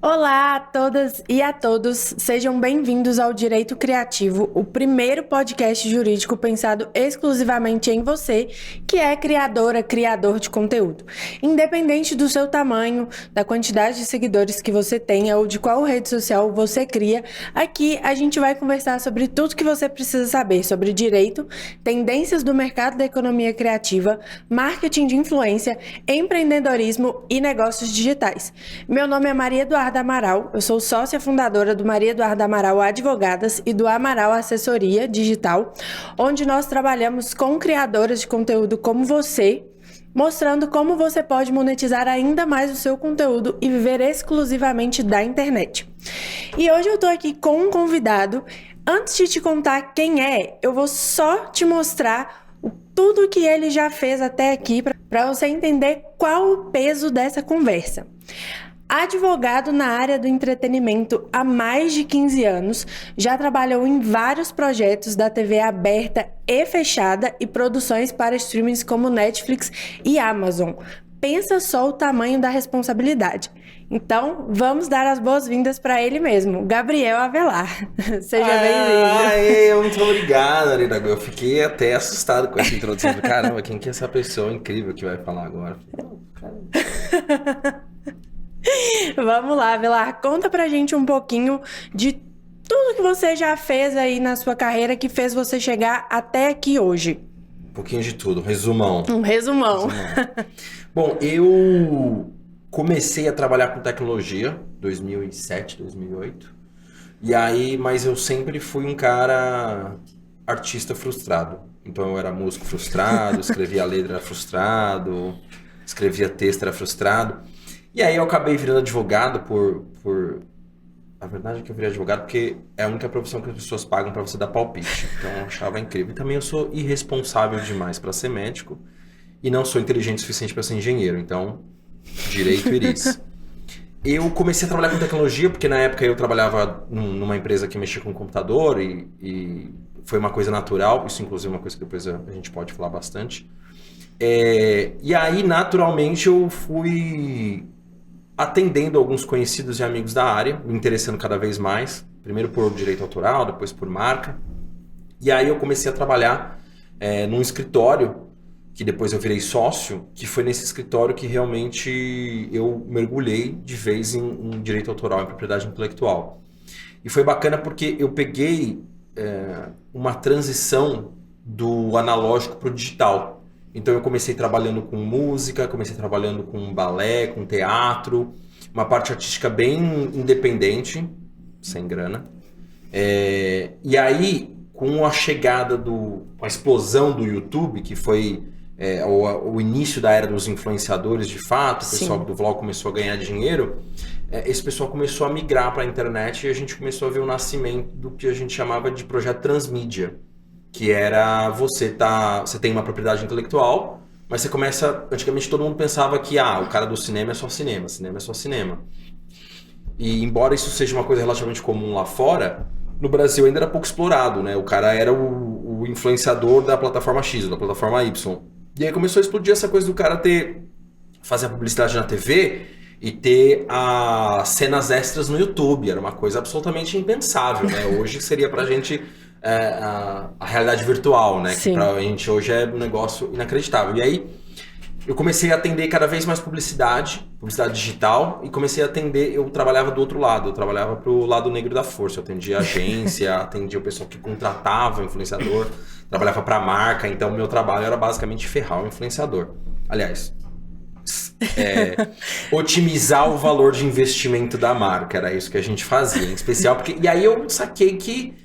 Olá a todas e a todos, sejam bem-vindos ao Direito Criativo, o primeiro podcast jurídico pensado exclusivamente em você, que é criadora, criador de conteúdo. Independente do seu tamanho, da quantidade de seguidores que você tenha ou de qual rede social você cria, aqui a gente vai conversar sobre tudo que você precisa saber sobre direito, tendências do mercado da economia criativa, marketing de influência, empreendedorismo e negócios digitais. Meu nome é Maria Eduarda Amaral, eu sou sócia fundadora do Maria Eduarda Amaral Advogadas e do Amaral Assessoria Digital, onde nós trabalhamos com criadoras de conteúdo como você, mostrando como você pode monetizar ainda mais o seu conteúdo e viver exclusivamente da internet. E hoje eu tô aqui com um convidado. Antes de te contar quem é, eu vou só te mostrar tudo que ele já fez até aqui para você entender qual o peso dessa conversa. Advogado na área do entretenimento há mais de 15 anos, já trabalhou em vários projetos da TV aberta e fechada e produções para streamings como Netflix e Amazon. Pensa só o tamanho da responsabilidade. Então, vamos dar as boas-vindas para ele mesmo, Gabriel Avelar. Seja bem-vindo. Muito obrigado, Arina. Eu fiquei até assustado com essa introdução. Caramba, quem que é essa pessoa incrível que vai falar agora? Vamos lá, Avelar, conta pra gente um pouquinho de tudo que você já fez aí na sua carreira que fez você chegar até aqui hoje. Um pouquinho de tudo, resumão. Um resumão. Bom, eu comecei a trabalhar com tecnologia 2007, 2008. E aí, mas eu sempre fui um cara artista frustrado. Então eu era músico frustrado, escrevia letra, era frustrado, escrevia texto, era frustrado. E aí eu acabei virando advogado por... A verdade é que eu virei advogado porque é a única profissão que as pessoas pagam para você dar palpite. Então eu achava incrível. E também eu sou irresponsável demais para ser médico e não sou inteligente o suficiente para ser engenheiro. Então, direito iris. Eu comecei a trabalhar com tecnologia porque na época eu trabalhava numa empresa que mexia com computador e foi uma coisa natural. Isso inclusive é uma coisa que depois a gente pode falar bastante. E aí, naturalmente, eu fui atendendo alguns conhecidos e amigos da área, me interessando cada vez mais, primeiro por direito autoral, depois por marca. E aí eu comecei a trabalhar num escritório, que depois eu virei sócio, que foi nesse escritório que realmente eu mergulhei de vez em direito autoral, em propriedade intelectual. E foi bacana porque eu peguei uma transição do analógico para o digital. Então eu comecei trabalhando com música, comecei trabalhando com balé, com teatro, uma parte artística bem independente, sem grana. E aí, com a chegada com a explosão do YouTube, que foi o início da era dos influenciadores de fato, o pessoal do vlog começou a ganhar dinheiro, esse pessoal começou a migrar para a internet e a gente começou a ver o nascimento do que a gente chamava de projeto transmídia. Que era você tem uma propriedade intelectual, mas você começa... Antigamente todo mundo pensava que o cara do cinema é só cinema, cinema é só cinema. E embora isso seja uma coisa relativamente comum lá fora, no Brasil ainda era pouco explorado, né? O cara era o influenciador da plataforma X, da plataforma Y. E aí começou a explodir essa coisa do cara fazer a publicidade na TV e ter as cenas extras no YouTube. Era uma coisa absolutamente impensável, né? Hoje seria pra gente... a realidade virtual, né? Sim. Que pra gente hoje é um negócio inacreditável. E aí eu comecei a atender cada vez mais publicidade digital, e comecei a atender, eu trabalhava do outro lado, eu trabalhava pro lado negro da força, eu atendia agência, atendia o pessoal que contratava o influenciador, trabalhava pra marca, então meu trabalho era basicamente ferrar o influenciador. Aliás, otimizar o valor de investimento da marca, era isso que a gente fazia, em especial, porque... E aí eu saquei que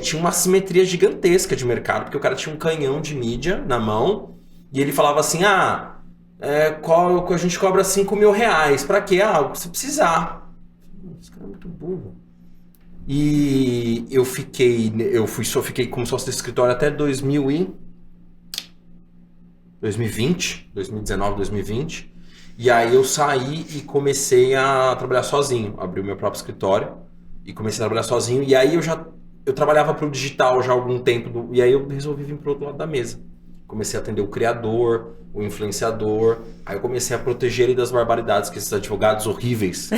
tinha uma assimetria gigantesca de mercado, porque o cara tinha um canhão de mídia na mão e ele falava assim, a gente cobra R$5.000, pra quê? Se precisar. Esse cara é muito burro. E eu fiquei como sócio desse escritório até 2019, 2020, e aí eu saí e comecei a trabalhar sozinho, abri o meu próprio escritório e comecei a trabalhar sozinho, e aí eu trabalhava para o digital já há algum tempo, e aí eu resolvi vir para o outro lado da mesa. comecei a atender o criador, o influenciador. Aí eu comecei a proteger ele das barbaridades que esses advogados horríveis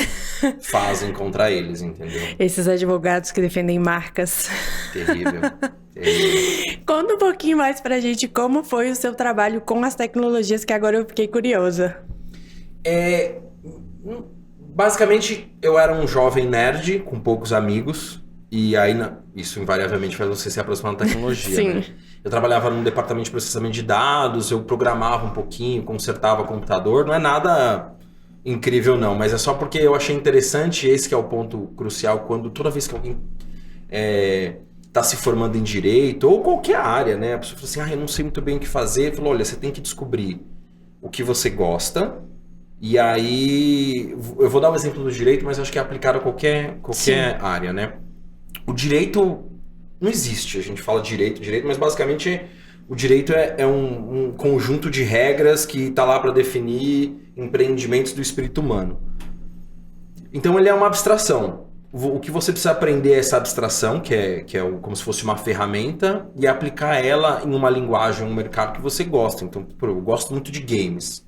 fazem contra eles, entendeu? Esses advogados que defendem marcas. Terrível. Conta um pouquinho mais pra gente como foi o seu trabalho com as tecnologias, que agora eu fiquei curiosa. Basicamente, eu era um jovem nerd com poucos amigos. E aí, isso invariavelmente faz você se aproximar da tecnologia, Sim. né? Eu trabalhava num departamento de processamento de dados, eu programava um pouquinho, consertava computador. Não é nada incrível, não, mas é só porque eu achei interessante, esse que é o ponto crucial, quando toda vez que alguém tá se formando em direito, ou qualquer área, né? A pessoa fala assim, eu não sei muito bem o que fazer. Eu falo, olha, você tem que descobrir o que você gosta. E aí, eu vou dar um exemplo do direito, mas acho que é aplicado a qualquer área, né? O direito não existe, a gente fala direito, mas basicamente o direito é um conjunto de regras que está lá para definir empreendimentos do espírito humano. Então ele é uma abstração. O que você precisa aprender é essa abstração, que é como se fosse uma ferramenta, e aplicar ela em uma linguagem, um mercado que você gosta. Então, eu gosto muito de games.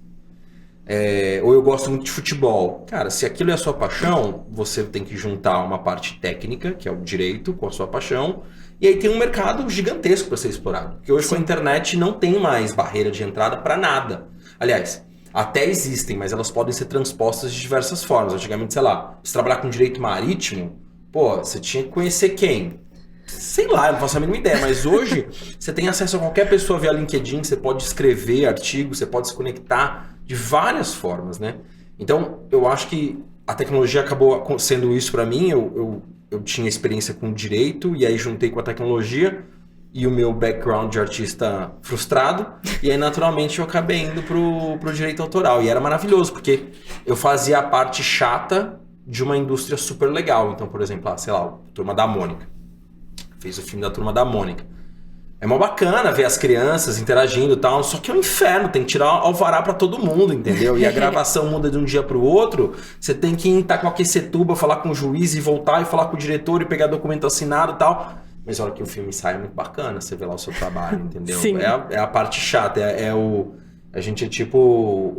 Ou eu gosto muito de futebol. Cara, se aquilo é a sua paixão, você tem que juntar uma parte técnica, que é o direito, com a sua paixão, e aí tem um mercado gigantesco para ser explorado. Porque hoje, com a internet, não tem mais barreira de entrada para nada. Aliás, até existem, mas elas podem ser transpostas de diversas formas. Antigamente, sei lá, se trabalhar com direito marítimo, você tinha que conhecer quem? Sei lá, eu não faço a mínima ideia, mas hoje você tem acesso a qualquer pessoa via LinkedIn, você pode escrever artigos, você pode se conectar de várias formas, né? Então, eu acho que a tecnologia acabou sendo isso para mim. Eu tinha experiência com direito e aí juntei com a tecnologia e o meu background de artista frustrado, e aí naturalmente eu acabei indo pro direito autoral. E era maravilhoso, porque eu fazia a parte chata de uma indústria super legal. Então, por exemplo, sei lá, a Turma da Mônica. Fez o filme da Turma da Mônica. É mó bacana ver as crianças interagindo e tal, só que é um inferno, tem que tirar alvará pra todo mundo, entendeu? E a gravação muda de um dia pro outro, você tem que estar com a Aquecetuba, falar com o juiz e voltar e falar com o diretor e pegar documento assinado e tal. Mas a hora que o filme sai é muito bacana, você vê lá o seu trabalho, entendeu? Sim. É a parte chata, a gente é tipo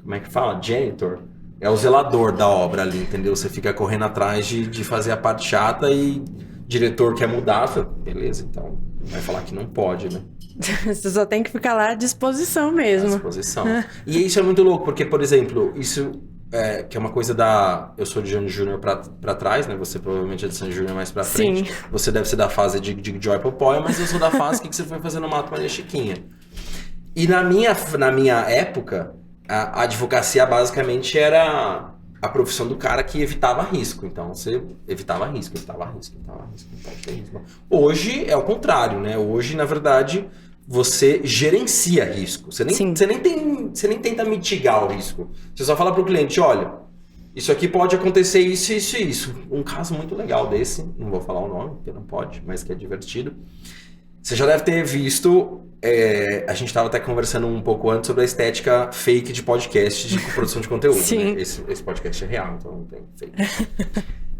como é que fala? Janitor. É o zelador da obra ali, entendeu? Você fica correndo atrás de fazer a parte chata e diretor quer mudar, beleza, então vai falar que não pode, né? Você só tem que ficar lá à disposição mesmo. À disposição. E isso é muito louco, porque, por exemplo, isso que é uma coisa eu sou de Sandy Júnior pra trás, né? Você provavelmente é de Sandy Júnior mais pra frente. Sim. Você deve ser da fase de Joy Popoy, mas eu sou da fase que você foi fazer no Mato Maria Chiquinha. E na minha época, a advocacia basicamente era a profissão do cara que evitava risco. Então, você evitava risco. Hoje é o contrário, né? Hoje, na verdade, você gerencia risco. Você nem tenta mitigar o risco. Você só fala para o cliente, olha, isso aqui pode acontecer isso, isso e isso. Um caso muito legal desse, não vou falar o nome, porque não pode, mas que é divertido. Você já deve ter visto, a gente estava até conversando um pouco antes sobre a estética fake de podcast de produção de conteúdo. Sim. Né? Esse podcast é real, então não tem fake.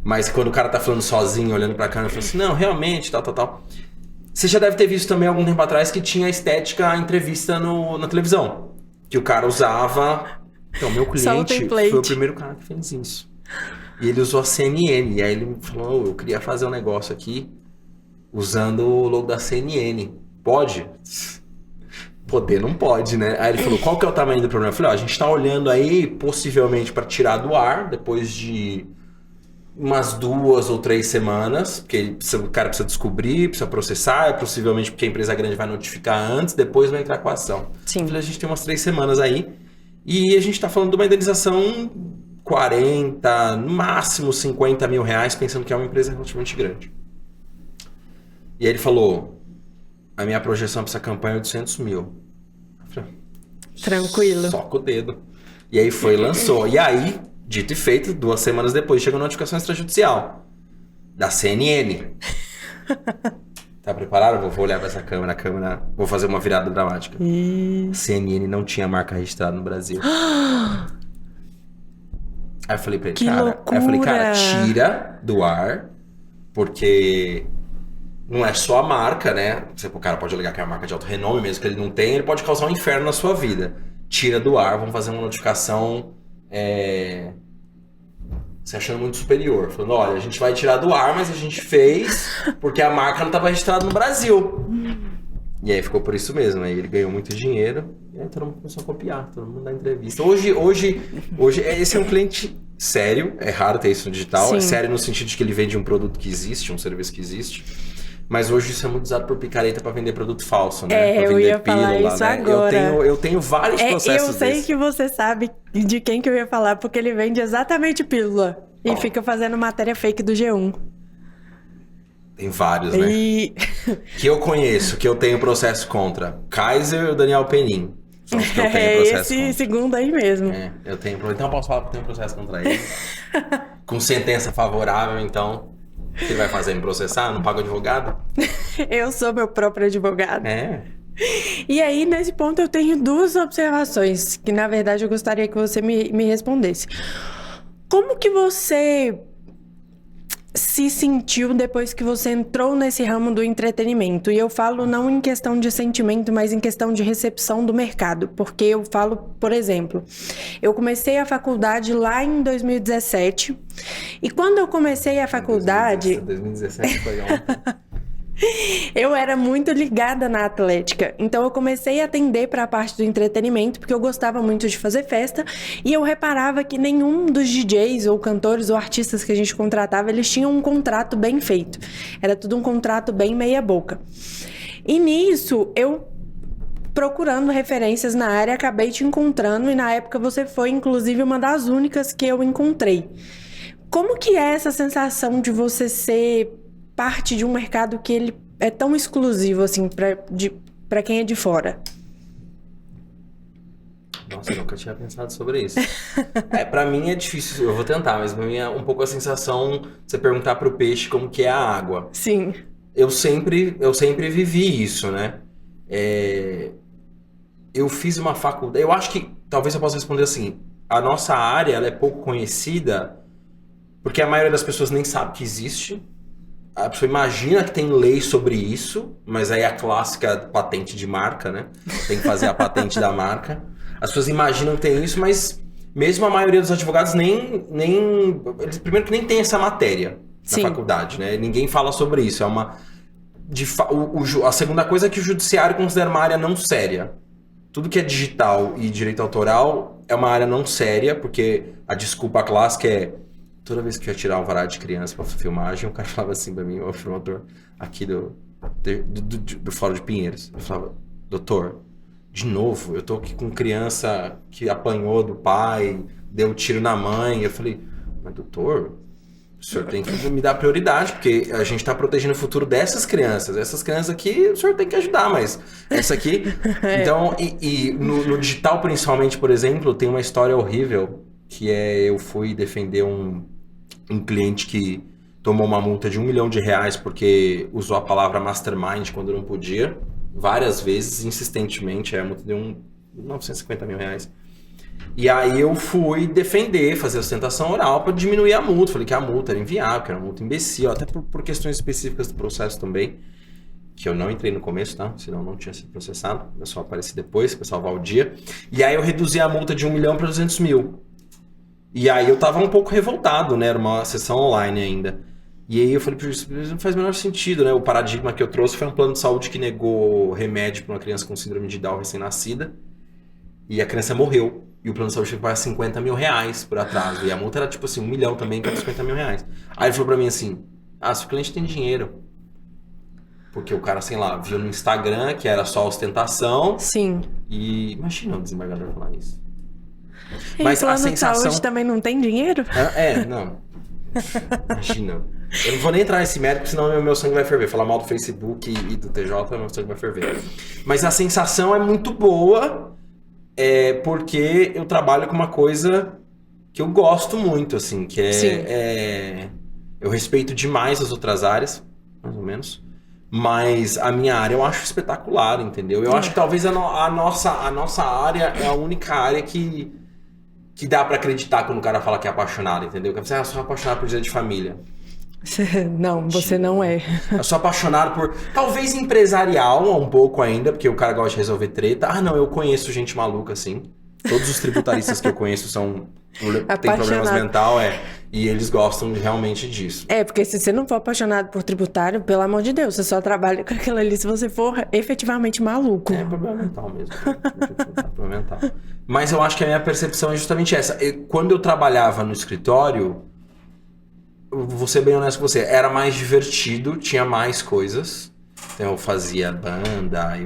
Mas quando o cara tá falando sozinho, olhando pra câmera, fala assim, não, realmente, tal. Você já deve ter visto também algum tempo atrás que tinha a estética entrevista na televisão. Que o cara usava... Então, meu cliente foi o primeiro cara que fez isso. E ele usou a CNN. E aí ele falou, eu queria fazer um negócio aqui usando o logo da CNN. Pode? Poder não pode, né? Aí ele falou, qual que é o tamanho do problema? Eu falei, a gente tá olhando aí, possivelmente, para tirar do ar, depois de umas 2 ou 3 semanas, porque o cara precisa descobrir, precisa processar, possivelmente porque a empresa grande vai notificar antes, depois vai entrar com a ação. Sim. Eu falei, a gente tem umas 3 semanas aí, e a gente tá falando de uma indenização 40, no máximo 50 mil reais, pensando que é uma empresa relativamente grande. E aí ele falou, a minha projeção para essa campanha é 800 mil. Eu falei, tranquilo. Soca o dedo. E aí foi e lançou. E aí, dito e feito, 2 semanas depois, chegou a notificação extrajudicial da CNN. Tá preparado? Vou olhar para essa câmera, vou fazer uma virada dramática. CNN não tinha marca registrada no Brasil. Aí eu falei pra ele, cara, tira do ar, porque não é só a marca, né? O cara pode alegar que é uma marca de alto renome, mesmo que ele não tenha, ele pode causar um inferno na sua vida. Tira do ar, vamos fazer uma notificação se achando muito superior. Falando, olha, a gente vai tirar do ar, mas a gente fez porque a marca não estava registrada no Brasil. E aí ficou por isso mesmo. Aí ele ganhou muito dinheiro e aí todo mundo começou a copiar, todo mundo dá entrevista. Hoje esse é um cliente sério, é raro ter isso no digital. Sim. É sério no sentido de que ele vende um produto que existe, um serviço que existe. Mas hoje isso é muito usado por picareta para vender produto falso, né? Pra eu vender ia falar pílula, isso né? agora. Eu tenho vários processos Eu sei desses. que você sabe de quem que eu ia falar, porque ele vende exatamente pílula. E fica fazendo matéria fake do G1. Tem vários, né? Que eu conheço, que eu tenho processo contra. Kaiser e o Daniel Penin. São os que eu tenho processo contra. Segundo aí mesmo. Eu tenho. Então eu posso falar que eu tenho processo contra ele. Com sentença favorável, então... O que ele vai fazer? Me processar? Não paga advogado? Eu sou meu próprio advogado. E aí, nesse ponto, eu tenho duas observações que, na verdade, eu gostaria que você me respondesse. Como que você se sentiu depois que você entrou nesse ramo do entretenimento? E eu falo não em questão de sentimento, mas em questão de recepção do mercado. Porque eu falo, por exemplo, eu comecei a faculdade lá em 2017. E quando eu comecei a faculdade... 2017 foi ontem. Eu era muito ligada na atlética, então eu comecei a atender para a parte do entretenimento, porque eu gostava muito de fazer festa, e eu reparava que nenhum dos DJs ou cantores ou artistas que a gente contratava, eles tinham um contrato bem feito. Era tudo um contrato bem meia boca. E nisso, eu procurando referências na área, acabei te encontrando, e na época você foi, inclusive, uma das únicas que eu encontrei. Como que é essa sensação de você ser parte de um mercado que ele é tão exclusivo, assim, pra quem é de fora? Nossa, eu nunca tinha pensado sobre isso. Pra mim é difícil, eu vou tentar, mas pra mim é um pouco a sensação de você perguntar pro peixe como que é a água. Sim. Eu sempre vivi isso, né? Eu fiz uma faculdade, eu acho que, talvez eu possa responder assim, a nossa área, ela é pouco conhecida, porque a maioria das pessoas nem sabe que existe. A pessoa imagina que tem lei sobre isso, mas aí a clássica patente de marca, né? Tem que fazer a patente da marca. As pessoas imaginam que tem isso, mas mesmo a maioria dos advogados eles, primeiro que nem tem essa matéria na faculdade, né? Ninguém fala sobre isso. A segunda coisa é que o judiciário considera uma área não séria. Tudo que é digital e direito autoral é uma área não séria, porque a desculpa clássica é toda vez que eu ia tirar um alvará de criança pra filmagem, o cara falava assim pra mim, o promotor aqui do Fórum de Pinheiros. Eu falava, doutor, de novo, eu tô aqui com criança que apanhou do pai, deu tiro na mãe. Eu falei, mas doutor, o senhor tem que me dar prioridade, porque a gente tá protegendo o futuro dessas crianças. Essas crianças aqui, o senhor tem que ajudar, mas essa aqui... Então, no digital principalmente, por exemplo, tem uma história horrível, que eu fui defender um cliente que tomou uma multa de R$1 milhão porque usou a palavra mastermind quando não podia, várias vezes, insistentemente. A multa deu R$950 mil. E aí eu fui defender, fazer a sustentação oral para diminuir a multa. Falei que a multa era inviável, que era uma multa imbecil, até por questões específicas do processo também, que eu não entrei no começo, tá? Senão não tinha sido processado. Eu só apareci depois para salvar o dia. E aí eu reduzi a multa de R$1 milhão para R$200 mil. E aí eu tava um pouco revoltado, né? Era uma sessão online ainda. E aí eu falei pro juiz, não faz o menor sentido, né? O paradigma que eu trouxe foi um plano de saúde que negou remédio para uma criança com síndrome de Down recém-nascida. E a criança morreu. E o plano de saúde foi pagar R$50 mil por atraso. E a multa era tipo assim, R$1 milhão também, que era R$50 mil. Aí ele falou pra mim assim, se o cliente tem dinheiro. Porque o cara, sei lá, viu no Instagram que era só ostentação. Sim. E imagina o desembargador falar isso. E mas plano a sensação... de saúde também não tem dinheiro? Não. Imagina. Eu não vou nem entrar nesse mérito, senão meu sangue vai ferver. Falar mal do Facebook e do TJ, meu sangue vai ferver. Mas a sensação é muito boa, porque eu trabalho com uma coisa que eu gosto muito, assim, que eu respeito demais as outras áreas, mais ou menos. Mas a minha área eu acho espetacular, entendeu? Eu acho que talvez a nossa área é a única área que dá pra acreditar quando o cara fala que é apaixonado, entendeu? Que você sou apaixonado por dia de família. Não, você não é. Eu sou apaixonado por, talvez empresarial um pouco ainda, porque o cara gosta de resolver treta. Ah, não, eu conheço gente maluca, assim. Todos os tributaristas que eu conheço têm problemas mentais, e eles gostam realmente disso. Porque se você não for apaixonado por tributário, pelo amor de Deus, você só trabalha com aquilo ali se você for efetivamente maluco. É problema mental mesmo. Problema mental. Mas eu acho que a minha percepção é justamente essa. Quando eu trabalhava no escritório, vou ser bem honesto com você, era mais divertido, tinha mais coisas. Então eu fazia banda,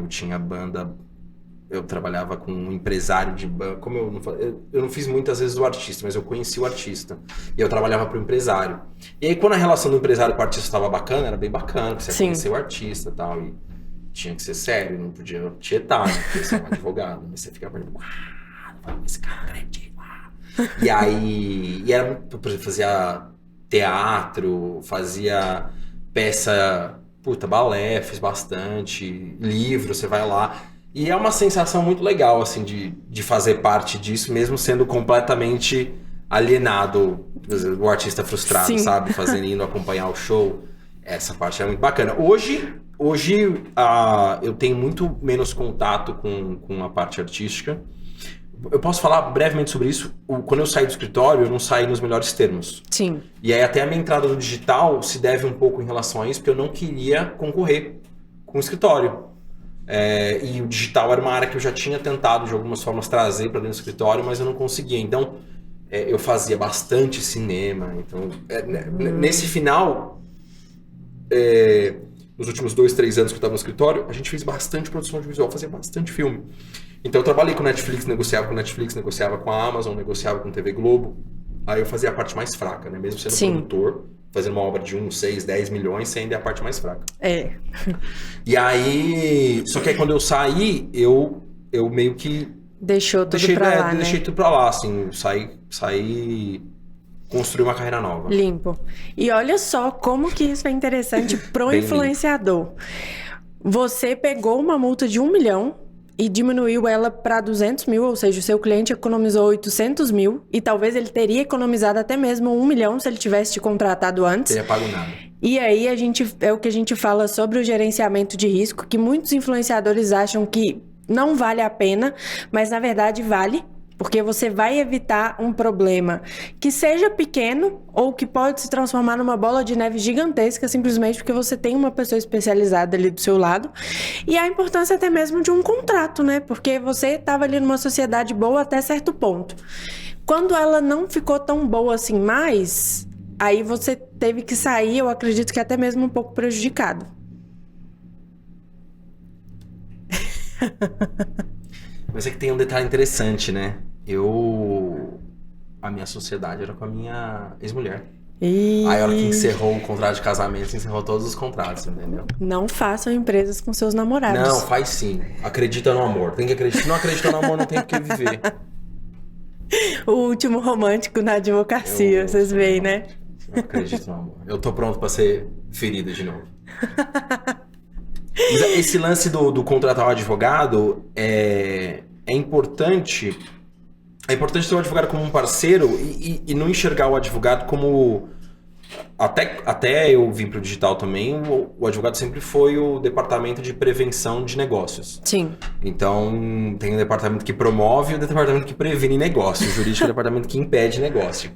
eu trabalhava com um empresário de banda. Como eu não fiz muitas vezes o artista, mas eu conheci o artista. E eu trabalhava para o empresário. E aí quando a relação do empresário com o artista estava bacana, era bem bacana, você ia conhecer o artista e tal. E tinha que ser sério, não podia tietar, né? Porque você é um advogado, mas você ficava perguntando, esse cara acredita. E aí, por exemplo, fazia teatro, fazia peça, balé, fiz bastante, livro, você vai lá. E é uma sensação muito legal, assim, de fazer parte disso, mesmo sendo completamente alienado, o artista frustrado, Sim. sabe? Indo acompanhar o show. Essa parte é muito bacana. Hoje eu tenho muito menos contato com a parte artística. Eu posso falar brevemente sobre isso. Quando eu saí do escritório, eu não saí nos melhores termos. Sim. E aí até a minha entrada no digital se deve um pouco em relação a isso, porque eu não queria concorrer com o escritório. E o digital era uma área que eu já tinha tentado de algumas formas trazer para dentro do escritório, mas eu não conseguia. Então, eu fazia bastante cinema. Então, nesse final, nos últimos 2, 3 anos que eu estava no escritório, a gente fez bastante produção audiovisual, fazia bastante filme. Então eu trabalhei com Netflix, negociava com a Amazon, negociava com TV Globo. Aí eu fazia a parte mais fraca, né? Mesmo sendo Sim. produtor, fazendo uma obra de 1, 6, 10 milhões, você ainda é a parte mais fraca. E aí... Só que aí quando eu saí, eu meio que... Deixei tudo pra lá, assim. Saí... Construir uma carreira nova. Limpo. E olha só como que isso é interessante pro influenciador. Você pegou uma multa de 1 milhão e diminuiu ela para 200 mil, ou seja, o seu cliente economizou 800 mil e talvez ele teria economizado até mesmo 1 milhão se ele tivesse te contratado antes. Teria pago nada. E aí é o que a gente fala sobre o gerenciamento de risco, que muitos influenciadores acham que não vale a pena, mas na verdade vale. Porque você vai evitar um problema que seja pequeno ou que pode se transformar numa bola de neve gigantesca, simplesmente porque você tem uma pessoa especializada ali do seu lado. E a importância até mesmo de um contrato, né? Porque você estava ali numa sociedade boa até certo ponto. Quando ela não ficou tão boa assim mais, aí você teve que sair, eu acredito que até mesmo um pouco prejudicado. Mas é que tem um detalhe interessante, né? A minha sociedade era com a minha ex-mulher. Aí a hora que encerrou o contrato de casamento, encerrou todos os contratos, entendeu? Não façam empresas com seus namorados. Não, faz sim. Acredita no amor. Tem que acreditar. Se não acredita no amor, não tem por que viver. O último romântico na advocacia, vocês veem, né? Eu acredito no amor. Eu tô pronto pra ser ferido de novo. Mas esse lance do contratar um advogado é importante. É importante ter o advogado como um parceiro e não enxergar o advogado como... Até eu vim pro digital também, o advogado sempre foi o departamento de prevenção de negócios. Sim. Então, tem o departamento que promove e o departamento que previne negócio. O jurídico é o departamento que impede negócio.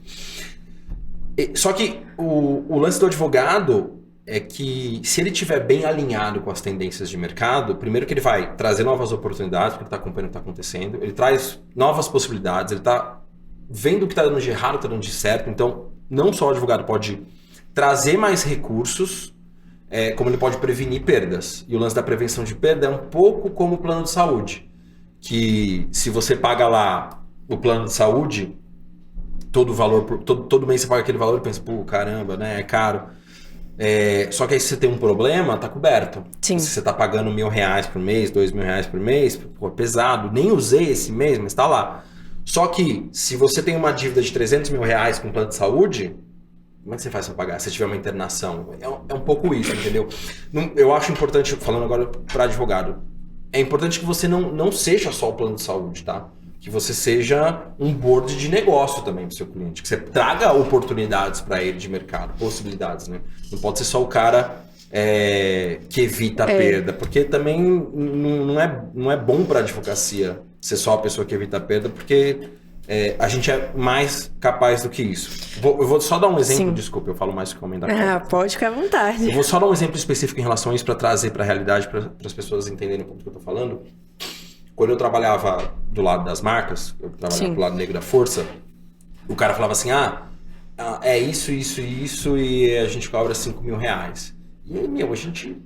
Só que o lance do advogado é que, se ele estiver bem alinhado com as tendências de mercado, primeiro que ele vai trazer novas oportunidades, porque ele está acompanhando o que está acontecendo, ele traz novas possibilidades, ele está vendo o que está dando de errado, está dando de certo. Então, não só o advogado pode trazer mais recursos, como ele pode prevenir perdas. E o lance da prevenção de perda é um pouco como o plano de saúde, que se você paga lá o plano de saúde, todo mês você paga aquele valor e pensa, pô, caramba, né, é caro. Só que aí se você tem um problema, tá coberto. Sim. Se você tá pagando R$1.000 por mês, R$2.000 por mês, pô, é pesado. Nem usei esse mês, mas tá lá. Só que se você tem uma dívida de R$300 mil com plano de saúde, como é que você faz pra pagar? Se tiver uma internação? É um pouco isso, entendeu? Eu acho importante, falando agora para advogado, é importante que você não seja só o plano de saúde, tá? que você seja um board de negócio também para o seu cliente, que você traga oportunidades para ele de mercado, possibilidades, né? Não pode ser só o cara que evita a perda, porque também não é bom para a advocacia ser só a pessoa que evita a perda, porque a gente é mais capaz do que isso. Eu vou só dar um exemplo, Sim. Desculpa, eu falo mais que comentar. Pode ficar à vontade. Eu vou só dar um exemplo específico em relação a isso para trazer para a realidade, para as pessoas entenderem um pouco do que eu estou falando. Quando eu trabalhava do lado das marcas, eu trabalhava do lado negro da força, o cara falava assim, é isso, e a gente cobra R$5.000. E aí, a gente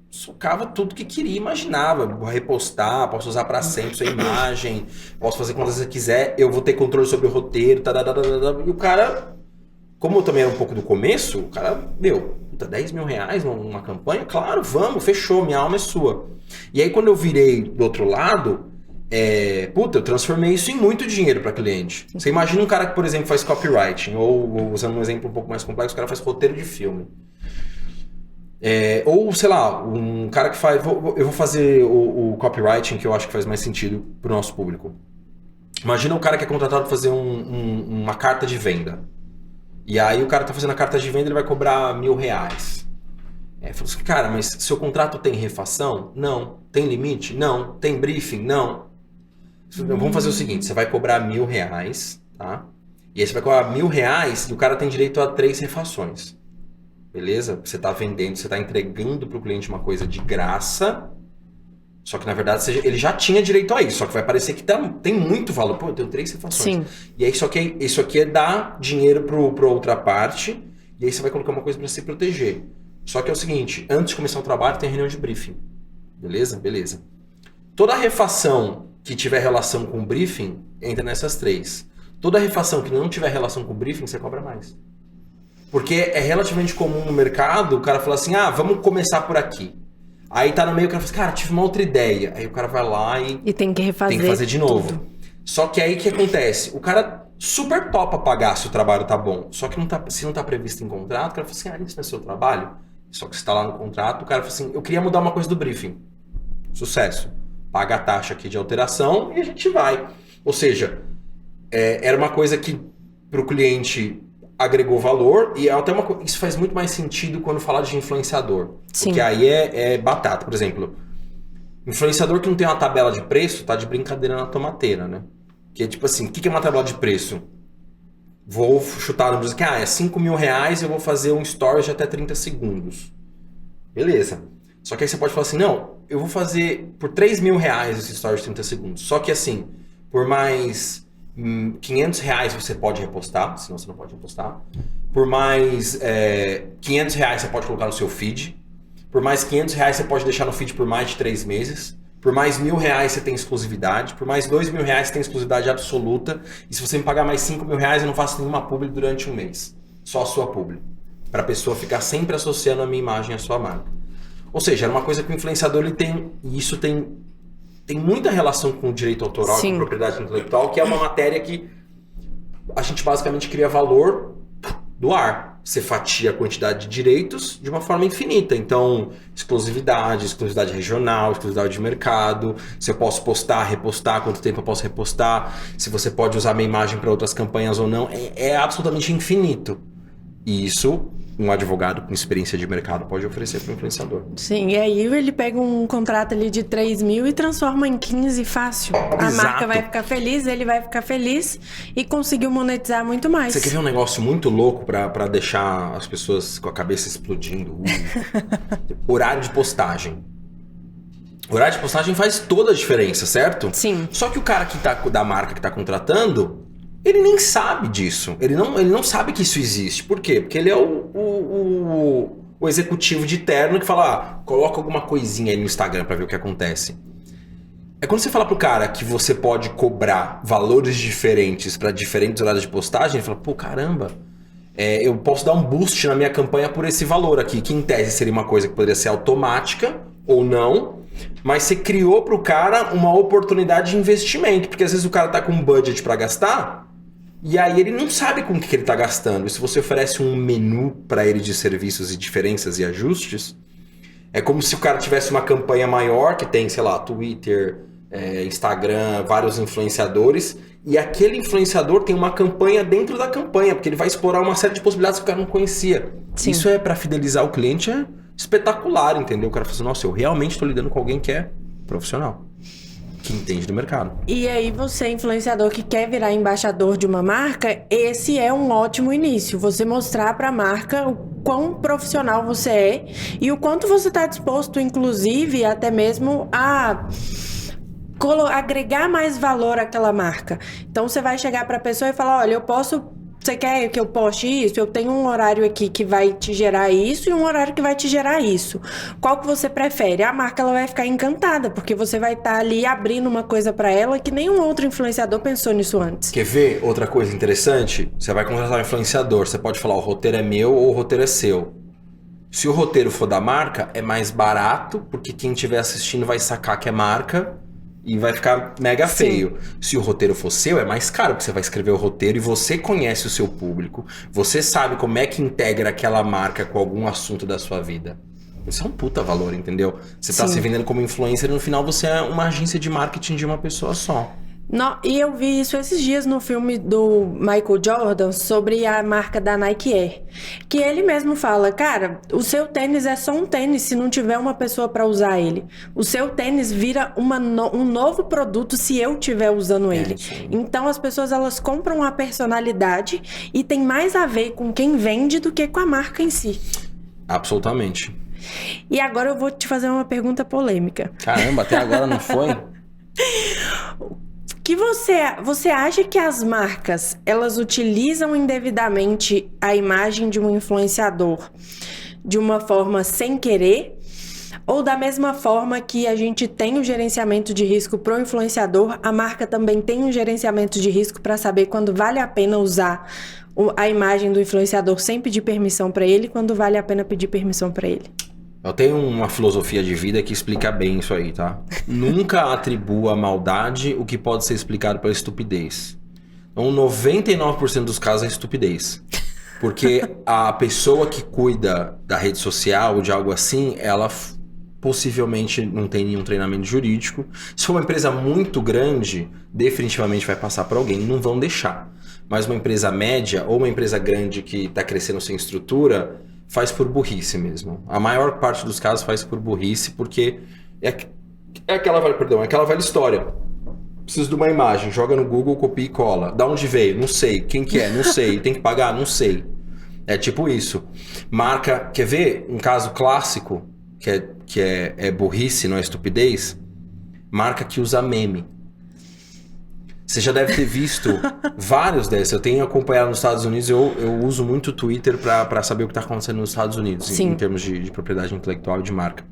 socava tudo que queria e imaginava. Vou repostar, posso usar para sempre sua imagem, posso fazer quantas vezes eu quiser, eu vou ter controle sobre o roteiro, e o cara, como eu também era um pouco do começo, o cara, R$10.000 numa campanha? Claro, vamos, fechou, minha alma é sua. E aí quando eu virei do outro lado, eu transformei isso em muito dinheiro para cliente. Você imagina um cara que, por exemplo, faz copywriting, ou usando um exemplo um pouco mais complexo, o cara faz roteiro de filme. Ou, sei lá, um cara que faz... Eu vou fazer o copywriting que eu acho que faz mais sentido pro nosso público. Imagina um cara que é contratado para fazer uma carta de venda. E aí o cara tá fazendo a carta de venda, ele vai cobrar R$1.000. Falou assim, cara, mas seu contrato tem refação? Não. Tem limite? Não. Tem briefing? Não. Vamos fazer o seguinte, você vai cobrar R$1.000, tá? E aí você vai cobrar R$1.000 e o cara tem direito a 3 refações. Beleza? Você tá vendendo, você tá entregando pro cliente uma coisa de graça, só que na verdade ele já tinha direito a isso, só que vai parecer que tem muito valor. Pô, eu tenho 3 refações. Sim. E aí isso aqui é dar dinheiro pro outra parte, e aí você vai colocar uma coisa para se proteger. Só que é o seguinte, antes de começar o trabalho tem reunião de briefing. Beleza? Beleza. Toda refação que tiver relação com o briefing, entra nessas 3. Toda refação que não tiver relação com o briefing, você cobra mais. Porque é relativamente comum no mercado o cara falar assim, vamos começar por aqui. Aí tá no meio, o cara fala assim, cara, tive uma outra ideia. Aí o cara vai lá e tem que refazer. Tem que fazer de novo. Tudo. Só que aí o que acontece? O cara super topa pagar se o trabalho tá bom. Só que se não tá previsto em contrato, o cara fala assim, isso não é seu trabalho? Só que se tá lá no contrato, o cara fala assim, eu queria mudar uma coisa do briefing. Sucesso. Paga a taxa aqui de alteração e a gente vai. Ou seja, era uma coisa que pro cliente agregou valor e até isso faz muito mais sentido quando falar de influenciador. Sim. Porque aí é batata. Por exemplo, influenciador que não tem uma tabela de preço tá de brincadeira na tomateira, né? Que é tipo assim, o que é uma tabela de preço? Vou chutar números aqui, é R$5.000 e eu vou fazer um story de até 30 segundos. Beleza. Só que aí você pode falar assim, não, eu vou fazer por R$3.000 esse story de 30 segundos. Só que assim, por mais R$500 você pode repostar, senão você não pode repostar. Por mais R$500 você pode colocar no seu feed. Por mais R$500 você pode deixar no feed por mais de 3 meses. Por mais R$1.000 você tem exclusividade. Por mais R$2.000 você tem exclusividade absoluta. E se você me pagar mais R$5.000, eu não faço nenhuma publi durante um mês. Só a sua publi. Para a pessoa ficar sempre associando a minha imagem à sua marca. Ou seja, era uma coisa que o influenciador ele tem... E isso tem muita relação com o direito autoral, com propriedade intelectual, que é uma matéria que a gente basicamente cria valor do ar. Você fatia a quantidade de direitos de uma forma infinita. Então, exclusividade regional, exclusividade de mercado, se eu posso postar, repostar, quanto tempo eu posso repostar, se você pode usar minha imagem para outras campanhas ou não, é absolutamente infinito. E isso, um advogado com experiência de mercado pode oferecer para o influenciador. Sim, e aí ele pega um contrato ali de 3 mil e transforma em 15 fácil. A marca vai ficar feliz, ele vai ficar feliz e conseguiu monetizar muito mais. Você quer ver um negócio muito louco para deixar as pessoas com a cabeça explodindo? Horário de postagem. Horário de postagem faz toda a diferença, certo? Sim. Só que o cara da marca que está contratando... Ele nem sabe disso. Ele não sabe que isso existe. Por quê? Porque ele é o executivo de terno que fala, coloca alguma coisinha aí no Instagram pra ver o que acontece. É quando você fala pro cara que você pode cobrar valores diferentes pra diferentes horários de postagem, ele fala, pô, caramba, eu posso dar um boost na minha campanha por esse valor aqui, que em tese seria uma coisa que poderia ser automática ou não, mas você criou pro cara uma oportunidade de investimento, porque às vezes o cara tá com um budget pra gastar, e aí ele não sabe com o que ele está gastando. E se você oferece um menu para ele de serviços e diferenças e ajustes, é como se o cara tivesse uma campanha maior que tem, sei lá, Twitter, Instagram, vários influenciadores, e aquele influenciador tem uma campanha dentro da campanha, porque ele vai explorar uma série de possibilidades que o cara não conhecia. Sim. Isso para fidelizar o cliente é espetacular, entendeu? O cara fala assim, nossa, eu realmente estou lidando com alguém que é profissional, que entende do mercado. E aí você, influenciador que quer virar embaixador de uma marca, esse é um ótimo início. Você mostrar para a marca o quão profissional você é e o quanto você está disposto, inclusive, até mesmo a agregar mais valor àquela marca. Então você vai chegar para a pessoa e falar, olha, você quer que eu poste isso? Eu tenho um horário aqui que vai te gerar isso e um horário que vai te gerar isso. Qual que você prefere? A marca ela vai ficar encantada, porque você vai estar ali abrindo uma coisa para ela que nenhum outro influenciador pensou nisso antes. Quer ver outra coisa interessante? Você vai contratar um influenciador, você pode falar o roteiro é meu ou o roteiro é seu. Se o roteiro for da marca, é mais barato, porque quem estiver assistindo vai sacar que é marca e vai ficar mega feio. Se o roteiro for seu, é mais caro, porque você vai escrever o roteiro e você conhece o seu público. Você sabe como é que integra aquela marca com algum assunto da sua vida. Isso é um puta valor, entendeu? Você tá se vendendo como influencer e no final você é uma agência de marketing de uma pessoa só. E eu vi isso esses dias no filme do Michael Jordan sobre a marca da Nike Air. Que ele mesmo fala, cara, o seu tênis é só um tênis se não tiver uma pessoa para usar ele. O seu tênis vira um novo produto se eu estiver usando ele. Então as pessoas elas compram a personalidade e tem mais a ver com quem vende do que com a marca em si. Absolutamente. E agora eu vou te fazer uma pergunta polêmica. Caramba, até agora não foi? Que você acha que as marcas, elas utilizam indevidamente a imagem de um influenciador de uma forma sem querer? Ou da mesma forma que a gente tem o gerenciamento de risco para o influenciador, a marca também tem um gerenciamento de risco para saber quando vale a pena usar a imagem do influenciador sem pedir permissão para ele, quando vale a pena pedir permissão para ele? Eu tenho uma filosofia de vida que explica bem isso aí, tá? Nunca atribua à maldade o que pode ser explicado pela estupidez. Então, 99% dos casos é estupidez. Porque a pessoa que cuida da rede social ou de algo assim, ela possivelmente não tem nenhum treinamento jurídico. Se for uma empresa muito grande, definitivamente vai passar por alguém, não vão deixar. Mas uma empresa média ou uma empresa grande que está crescendo sem estrutura, faz por burrice mesmo. A maior parte dos casos faz por burrice, porque é aquela velha história. Preciso de uma imagem, joga no Google, copia e cola. Da onde veio? Não sei. Quem que é? Não sei. Tem que pagar? Não sei. É tipo isso. Marca, quer ver um caso clássico, que é burrice, não é estupidez? Marca que usa meme. Você já deve ter visto vários desses. Eu tenho acompanhado nos Estados Unidos, eu uso muito o Twitter para saber o que está acontecendo nos Estados Unidos, em termos de propriedade intelectual e de marca.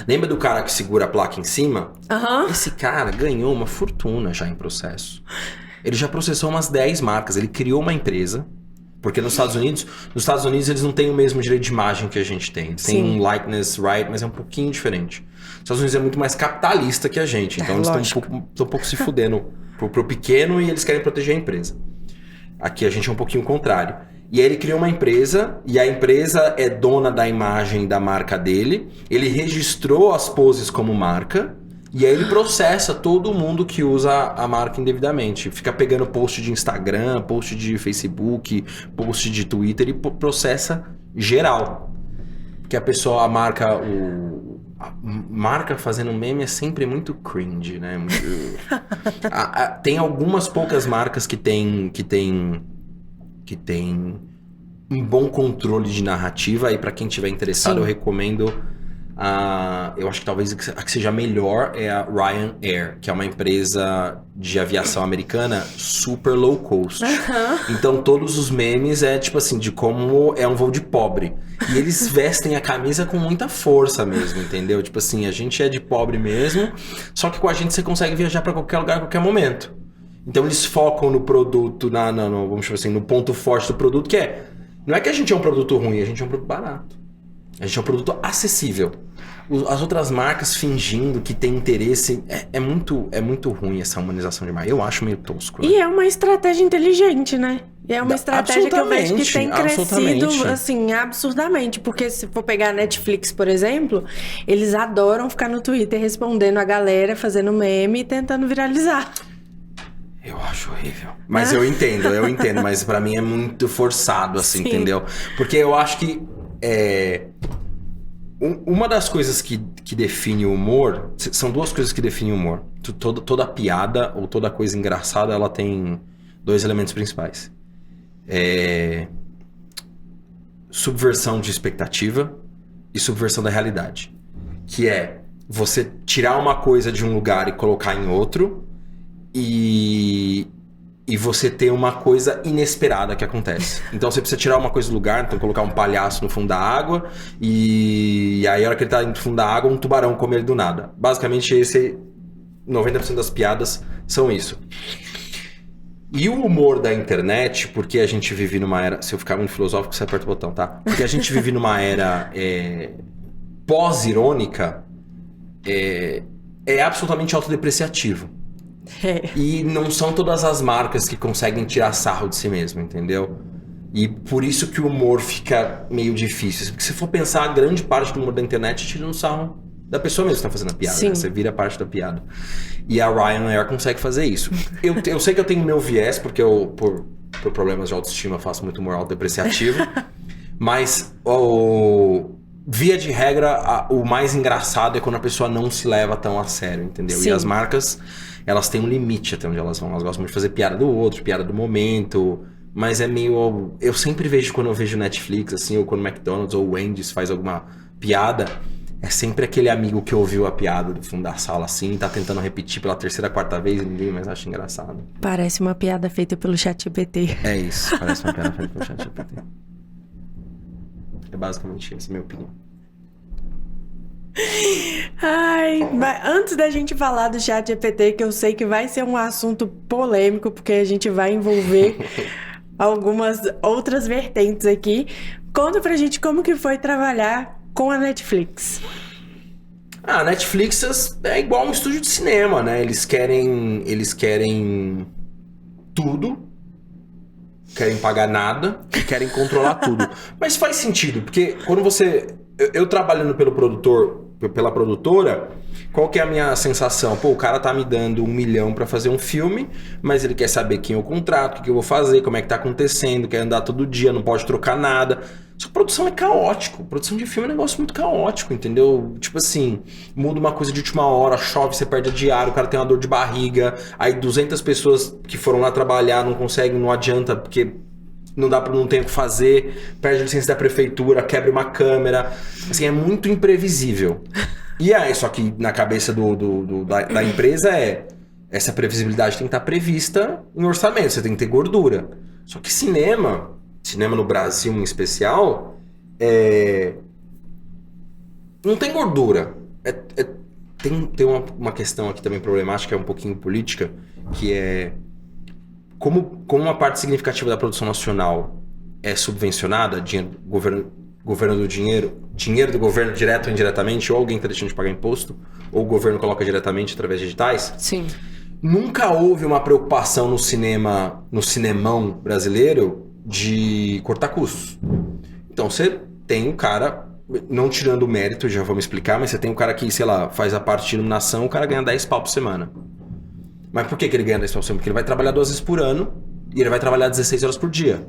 Lembra do cara que segura a placa em cima? Esse cara ganhou uma fortuna já em processo. Ele já processou umas 10 marcas, ele criou uma empresa. Porque nos Estados Unidos eles não têm o mesmo direito de imagem que a gente tem. Tem um likeness right, mas é um pouquinho diferente. Os Estados Unidos é muito mais capitalista que a gente. Então eles estão um pouco se fudendo pro pequeno e eles querem proteger a empresa. Aqui a gente é um pouquinho o contrário. E aí ele criou uma empresa, e a empresa é dona da imagem da marca dele. Ele registrou as poses como marca. E aí ele processa todo mundo que usa a marca indevidamente. Fica pegando post de Instagram, post de Facebook, post de Twitter e processa geral. Porque a marca fazendo meme é sempre muito cringe, né? Tem algumas poucas marcas que tem um bom controle de narrativa. E para quem tiver interessado, eu recomendo... eu acho que talvez a que seja melhor é a Ryanair, que é uma empresa de aviação americana super low cost. Então todos os memes é tipo assim, de como é um voo de pobre. E eles vestem a camisa com muita força mesmo, entendeu? Tipo assim, a gente é de pobre mesmo, só que com a gente você consegue viajar para qualquer lugar a qualquer momento. Então eles focam no produto, vamos dizer assim, no ponto forte do produto, não é que a gente é um produto ruim, a gente é um produto barato. A gente é um produto acessível. as outras marcas fingindo que tem interesse. É muito ruim essa humanização demais. Eu acho meio tosco. Né? E é uma estratégia inteligente, né? E é uma estratégia que eu vejo que tem crescido, assim, absurdamente. Porque se for pegar a Netflix, por exemplo, eles adoram ficar no Twitter respondendo a galera, fazendo meme e tentando viralizar. Eu acho horrível. Mas eu entendo. Mas pra mim é muito forçado, assim, sim, entendeu? Porque eu acho que uma das coisas que define o humor... São duas coisas que definem o humor. Toda piada ou toda coisa engraçada, ela tem 2 elementos principais. Subversão de expectativa e subversão da realidade. Que é você tirar uma coisa de um lugar e colocar em outro... E você ter uma coisa inesperada que acontece. Então você precisa tirar uma coisa do lugar, então colocar um palhaço no fundo da água, e aí a hora que ele tá no fundo da água, um tubarão come ele do nada. Basicamente, 90% das piadas são isso. E o humor da internet, porque a gente vive numa era... Se eu ficar muito filosófico, você aperta o botão, tá? Porque a gente vive numa era pós-irônica, é absolutamente autodepreciativo. E não são todas as marcas que conseguem tirar sarro de si mesmo, entendeu? E por isso que o humor fica meio difícil. Porque se for pensar, a grande parte do humor da internet é tirando sarro da pessoa mesmo que tá fazendo a piada, né? Você vira parte da piada. E a Ryanair consegue fazer isso. Eu sei que eu tenho meu viés, porque eu, por problemas de autoestima, faço muito humor autodepreciativo. Mas, via de regra, o mais engraçado é quando a pessoa não se leva tão a sério, entendeu? Sim. E as marcas... Elas têm um limite até onde elas vão. Elas gostam muito de fazer piada do outro, piada do momento. Mas é meio... Eu sempre vejo, quando eu vejo Netflix, assim, ou quando o McDonald's ou o Wendy's faz alguma piada, é sempre aquele amigo que ouviu a piada do fundo da sala, assim, e tá tentando repetir pela 3ª, 4ª vez e ninguém mais acha engraçado. Parece uma piada feita pelo ChatGPT. É isso, parece uma piada feita pelo ChatGPT. É basicamente essa a minha opinião. Ai, mas antes da gente falar do ChatGPT, que eu sei que vai ser um assunto polêmico, porque a gente vai envolver algumas outras vertentes aqui, conta pra gente como que foi trabalhar com a Netflix. A Netflix é igual um estúdio de cinema, né? Eles querem tudo, querem pagar nada e querem controlar tudo. Mas faz sentido, porque quando você... Eu trabalhando pela produtora, qual que é a minha sensação? Pô, o cara tá me dando 1 milhão pra fazer um filme, mas ele quer saber quem eu contrato, o que eu vou fazer, como é que tá acontecendo, quer andar todo dia, não pode trocar nada. Só que produção é caótico. Produção de filme é um negócio muito caótico, entendeu? Tipo assim, muda uma coisa de última hora, chove, você perde a diária, o cara tem uma dor de barriga, aí 200 pessoas que foram lá trabalhar não conseguem, não adianta, porque... não tem o que fazer, perde a licença da prefeitura, quebra uma câmera. Assim, é muito imprevisível. E aí, só que na cabeça da empresa essa previsibilidade tem que estar prevista em orçamento, você tem que ter gordura. Só que cinema no Brasil em especial, não tem gordura. Tem uma questão aqui também problemática, é um pouquinho política, que é... Como uma parte significativa da produção nacional é subvencionada, governo do dinheiro do governo direto ou indiretamente, ou alguém está deixando de pagar imposto, ou o governo coloca diretamente através de editais. Sim. Nunca houve uma preocupação no cinemão brasileiro de cortar custos. Então você tem o cara, não tirando o mérito, já vou me explicar, mas você tem o cara que, sei lá, faz a parte de iluminação, o cara ganha 10 pau por semana. Mas por que ele ganha 10 pau por semana? Porque ele vai trabalhar 2 vezes por ano e ele vai trabalhar 16 horas por dia.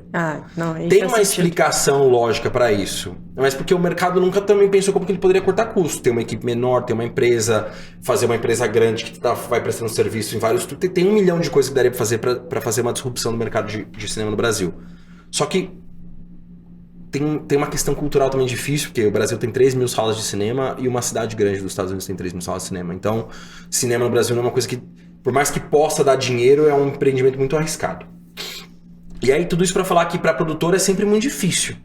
Tem uma explicação lógica para isso. Mas porque o mercado nunca também pensou como que ele poderia cortar custo. Tem uma equipe menor, tem uma empresa, fazer uma empresa grande que vai prestando serviço em vários... Tem 1 milhão de coisas que daria para fazer para fazer uma disrupção no mercado de cinema no Brasil. Só que tem uma questão cultural também difícil, porque o Brasil tem 3 mil salas de cinema e uma cidade grande dos Estados Unidos tem 3 mil salas de cinema. Então, cinema no Brasil não é uma coisa que, por mais que possa dar dinheiro, é um empreendimento muito arriscado. E aí, tudo isso para falar que para produtora é sempre muito difícil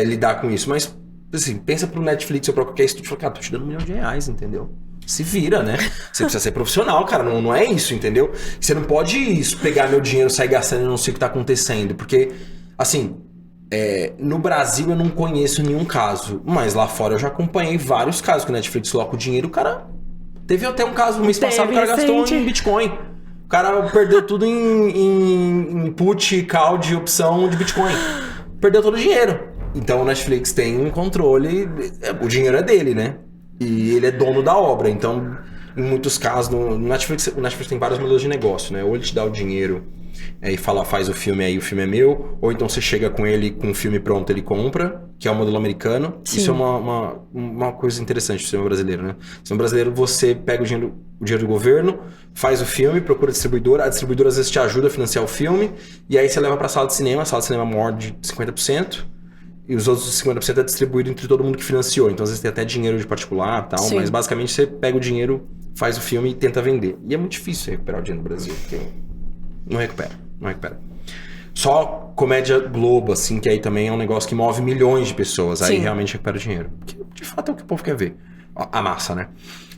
lidar com isso. Mas, assim, pensa pro Netflix ou pra qualquer estúdio e fala, cara, tô te dando R$1 milhão, entendeu? Se vira, né? Você precisa ser profissional, cara. Não é isso, entendeu? Você não pode pegar meu dinheiro, sair gastando e não sei o que tá acontecendo. Porque, assim, No Brasil eu não conheço nenhum caso, mas lá fora eu já acompanhei vários casos que o Netflix coloca o dinheiro, o cara... Teve até um caso no mês passado, o cara gastou em Bitcoin. O cara perdeu tudo em put, call de opção de Bitcoin. Perdeu todo o dinheiro. Então o Netflix tem um controle, o dinheiro é dele, né? E ele é dono da obra. Então, em muitos casos, o Netflix tem vários modelos de negócio, né? Ou ele te dá o dinheiro e fala, faz o filme, aí o filme é meu. Ou então você chega com ele, com o filme pronto, ele compra, que é o modelo americano. Sim. Isso é uma coisa interessante do cinema brasileiro, né? No cinema brasileiro, você pega o dinheiro do governo, faz o filme, procura a distribuidora às vezes te ajuda a financiar o filme, e aí você leva pra sala de cinema maior de 50%, e os outros 50% é distribuído entre todo mundo que financiou. Então, às vezes tem até dinheiro de particular e tal, Sim. Mas basicamente você pega o dinheiro, faz o filme e tenta vender. E é muito difícil recuperar o dinheiro no Brasil, porque não recupera. Só comédia Globo, assim, que aí também é um negócio que move milhões de pessoas, aí Sim. realmente recupera o dinheiro. Porque, de fato, é o que o povo quer ver. A massa, né?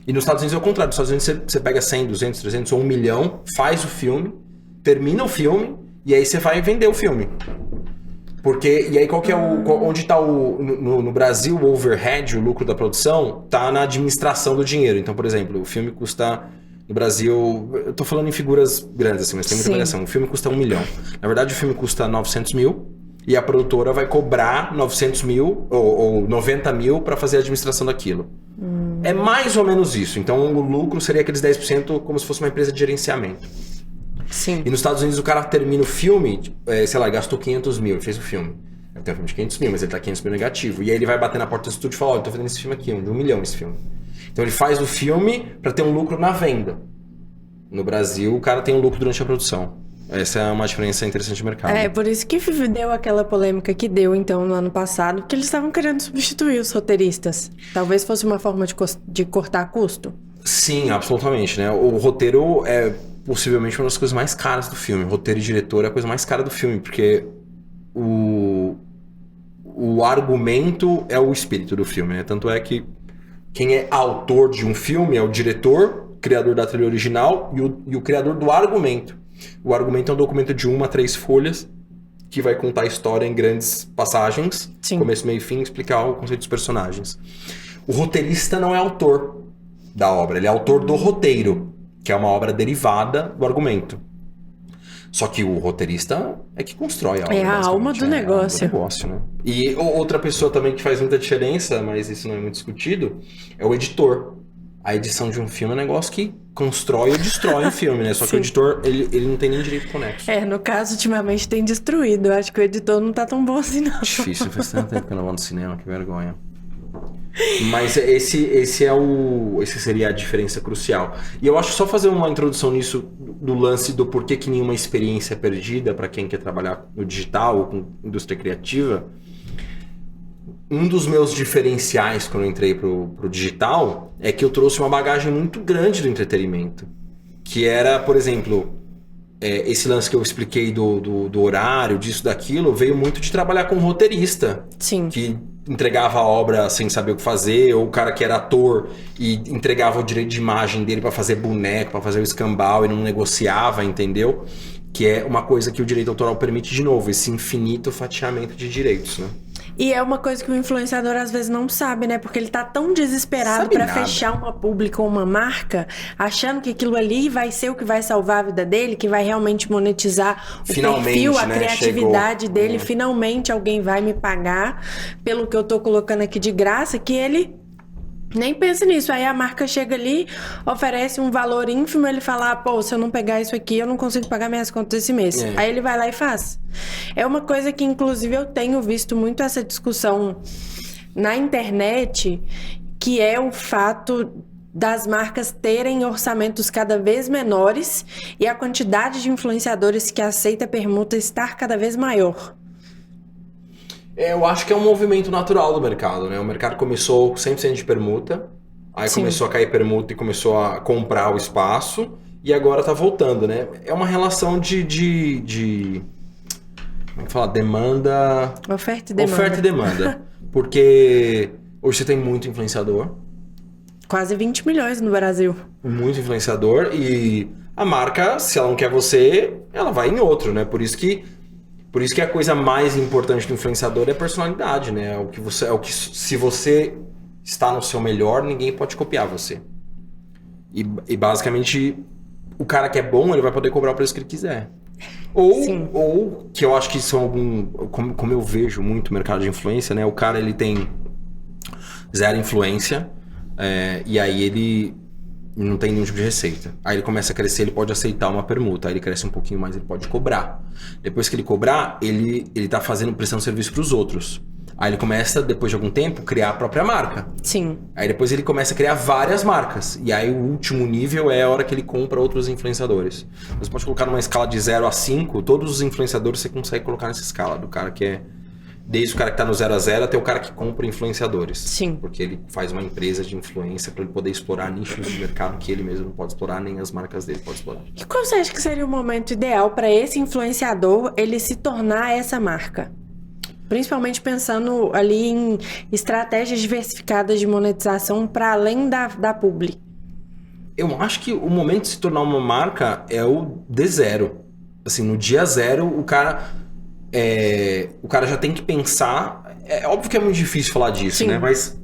E nos Estados Unidos é o contrário. Nos Estados Unidos você pega 100, 200, 300 ou 1 milhão, faz o filme, termina o filme, e aí você vai vender o filme. Porque, e aí qual que é onde está no Brasil o overhead, o lucro da produção, tá na administração do dinheiro. Então, por exemplo, o filme custa, no Brasil, eu tô falando em figuras grandes assim, mas tem muita variação. O filme custa 1 milhão. Na verdade, o filme custa 900 mil e a produtora vai cobrar 900 mil ou 90 mil para fazer a administração daquilo. É mais ou menos isso. Então, o lucro seria aqueles 10% como se fosse uma empresa de gerenciamento. Sim. E nos Estados Unidos o cara termina o filme, sei lá, gastou 500 mil, ele fez o filme. Ele tem um filme de 500 mil, mas ele tá 500 mil negativo. E aí ele vai bater na porta do estúdio e fala, eu tô fazendo esse filme aqui, de 1 milhão esse filme. Então ele faz o filme para ter um lucro na venda. No Brasil, o cara tem um lucro durante a produção. Essa é uma diferença interessante de mercado. Por isso que deu aquela polêmica que deu, então, no ano passado, porque eles estavam querendo substituir os roteiristas. Talvez fosse uma forma de cortar custo. Sim, absolutamente, né? O roteiro é possivelmente uma das coisas mais caras do filme. O roteiro e diretor é a coisa mais cara do filme, porque o argumento é o espírito do filme, né? Tanto é que quem é autor de um filme é o diretor, criador da trilha original e o criador do argumento. O argumento é um documento de 1 a 3 folhas que vai contar a história em grandes passagens, Sim. começo, meio e fim, explicar o conceito dos personagens. O roteirista não é autor da obra, ele é autor do roteiro, que é uma obra derivada do argumento. Só que o roteirista é que constrói a obra. É a alma do negócio. Né? E outra pessoa também que faz muita diferença, mas isso não é muito discutido, é o editor. A edição de um filme é um negócio que constrói ou destrói o filme, né? Só que o editor, ele não tem nem direito conexo. No caso, ultimamente tem destruído. Eu acho que o editor não tá tão bom assim, não. Difícil, faz tanto tempo que eu não vou no cinema, que vergonha. Mas esse seria a diferença crucial. E eu acho, só fazer uma introdução nisso, do lance do porquê que nenhuma experiência é perdida para quem quer trabalhar no digital ou com indústria criativa. Um dos meus diferenciais quando eu entrei pro digital é que eu trouxe uma bagagem muito grande do entretenimento. Que era, por exemplo, esse lance que eu expliquei do horário, disso, daquilo, veio muito de trabalhar com roteirista. Sim. Que entregava a obra sem saber o que fazer, ou o cara que era ator e entregava o direito de imagem dele para fazer boneco, para fazer o escambau e não negociava, entendeu? Que é uma coisa que o direito autoral permite, de novo, esse infinito fatiamento de direitos, né? E é uma coisa que o influenciador às vezes não sabe, né? Porque ele tá tão desesperado para fechar uma pública ou uma marca, achando que aquilo ali vai ser o que vai salvar a vida dele, que vai realmente monetizar o perfil, a criatividade dele. Finalmente alguém vai me pagar pelo que eu tô colocando aqui de graça, que ele nem pensa nisso. Aí a marca chega ali, oferece um valor ínfimo, ele fala, pô, se eu não pegar isso aqui, eu não consigo pagar minhas contas esse mês. Aí ele vai lá e faz. É uma coisa que, inclusive, eu tenho visto muito essa discussão na internet, que é o fato das marcas terem orçamentos cada vez menores e a quantidade de influenciadores que aceita permuta estar cada vez maior. Eu acho que é um movimento natural do mercado, né? O mercado começou 100% de permuta, aí Sim. começou a cair permuta e começou a comprar o espaço, e agora tá voltando, né? É uma relação de como é que fala? Demanda... Oferta e demanda. Porque hoje você tem muito influenciador. Quase 20 milhões no Brasil. Muito influenciador, e a marca, se ela não quer você, ela vai em outro, né? Por isso que Por isso que a coisa mais importante do influenciador é a personalidade, né? Se você está no seu melhor, ninguém pode copiar você. E basicamente, o cara que é bom, ele vai poder cobrar o preço que ele quiser. Ou que eu acho que são como eu vejo muito o mercado de influência, né? O cara, ele tem zero influência, e aí ele não tem nenhum tipo de receita. Aí ele começa a crescer, ele pode aceitar uma permuta. Aí ele cresce um pouquinho mais, ele pode cobrar. Depois que ele cobrar, ele tá prestando serviço para os outros. Aí ele começa, depois de algum tempo, criar a própria marca. Sim. Aí depois ele começa a criar várias marcas. E aí o último nível é a hora que ele compra outros influenciadores. Você pode colocar numa escala de 0 a 5, todos os influenciadores você consegue colocar nessa escala. Do cara que é... Desde o cara que tá no 0 a 0 até o cara que compra influenciadores. Sim. Porque ele faz uma empresa de influência para ele poder explorar nichos de mercado que ele mesmo não pode explorar, nem as marcas dele podem explorar. E qual você acha que seria o momento ideal para esse influenciador ele se tornar essa marca? Principalmente pensando ali em estratégias diversificadas de monetização para além da publi. Eu acho que o momento de se tornar uma marca é o D0. Assim, no dia 0, o cara já tem que pensar... É óbvio que é muito difícil falar disso, né? Mas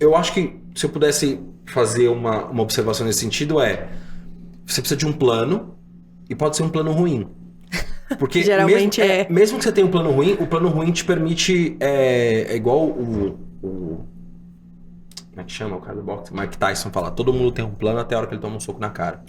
eu acho que se eu pudesse fazer uma observação nesse sentido você precisa de um plano e pode ser um plano ruim. Porque geralmente mesmo que você tenha um plano ruim, o plano ruim te permite... É igual como é que chama o cara do boxe? Mike Tyson fala, todo mundo tem um plano até a hora que ele toma um soco na cara.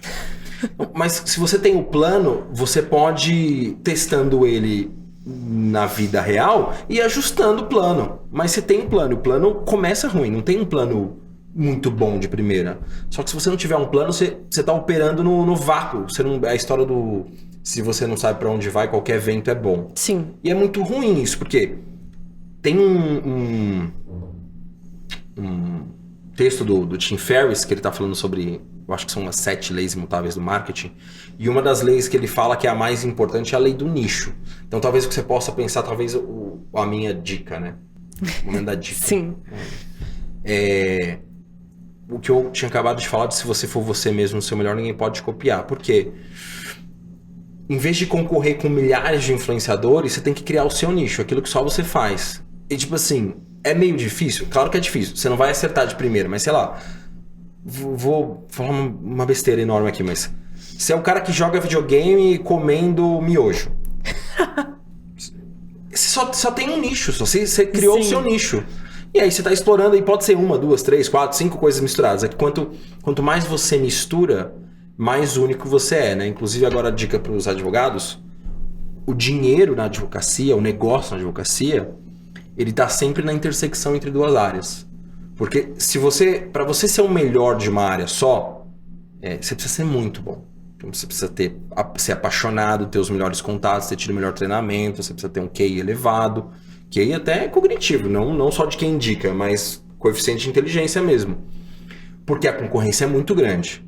Mas se você tem o plano, você pode ir testando ele na vida real e ajustando o plano. Mas você tem um plano, o plano começa ruim, não tem um plano muito bom de primeira. Só que se você não tiver um plano, você tá operando no vácuo. É a história do... Se você não sabe pra onde vai, qualquer vento é bom. Sim. E é muito ruim isso, porque tem um texto do Tim Ferriss que ele tá falando sobre, eu acho que são as 7 leis imutáveis do marketing, e uma das leis que ele fala que é a mais importante é a lei do nicho. Então talvez o que você possa pensar, talvez a minha dica, né? O momento da dica. Sim. O que eu tinha acabado de falar de se você for você mesmo no seu melhor, ninguém pode te copiar. Por quê? Em vez de concorrer com milhares de influenciadores, você tem que criar o seu nicho, aquilo que só você faz. E tipo assim, é meio difícil? Claro que é difícil, você não vai acertar de primeira, mas sei lá, vou falar uma besteira enorme aqui, mas você é o cara que joga videogame comendo miojo. Você só tem um nicho, você criou o seu nicho. E aí você tá explorando, e pode ser 1, 2, 3, 4, 5 coisas misturadas. É que quanto mais você mistura, mais único você é, né? Inclusive, agora a dica para os advogados, o dinheiro na advocacia, o negócio na advocacia, ele tá sempre na intersecção entre duas áreas. Porque para você ser o melhor de uma área só, você precisa ser muito bom. Então, você precisa ser apaixonado, ter os melhores contatos, ter tido o melhor treinamento, você precisa ter um QI elevado, QI até cognitivo, não só de quem indica, mas coeficiente de inteligência mesmo. Porque a concorrência é muito grande.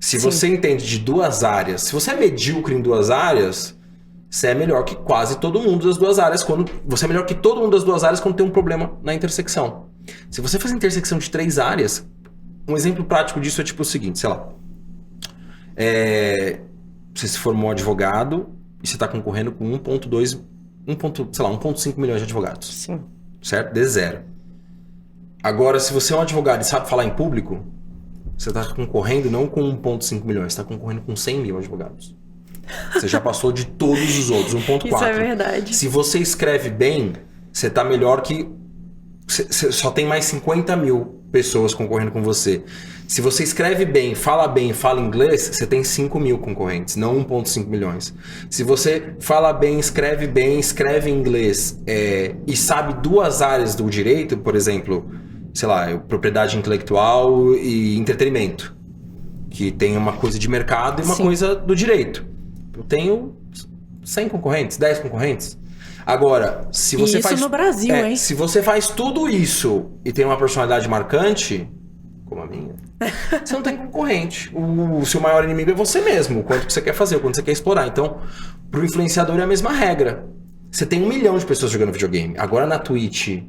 Se você entende de duas áreas, se você é medíocre em duas áreas, você é melhor que quase todo mundo das duas áreas. Você é melhor que todo mundo das duas áreas quando tem um problema na intersecção. Se você faz a intersecção de 3 áreas, um exemplo prático disso é tipo o seguinte, sei lá. Você se formou advogado e você está concorrendo com 1,5 milhões de advogados. Sim. Certo? De 0. Agora, se você é um advogado e sabe falar em público, você está concorrendo não com 1,5 milhões, você está concorrendo com 100 mil advogados. Você já passou de todos os outros, 1,4. Isso é verdade. Se você escreve bem, você está melhor que... Você só tem mais 50 mil pessoas concorrendo com você. Se você escreve bem, fala inglês, você tem 5 mil concorrentes, não 1,5 milhões. Se você fala bem, escreve inglês e sabe 2 áreas do direito, por exemplo, sei lá, propriedade intelectual e entretenimento, que tem uma coisa de mercado e uma coisa do direito. Eu tenho 100 concorrentes, 10 concorrentes. Agora, se você isso no Brasil, hein? Se você faz tudo isso e tem uma personalidade marcante, como a minha, você não tem concorrente. O seu maior inimigo é você mesmo, o quanto que você quer fazer, o quanto você quer explorar. Então, pro influenciador é a mesma regra. Você tem 1 milhão de pessoas jogando videogame. Agora na Twitch,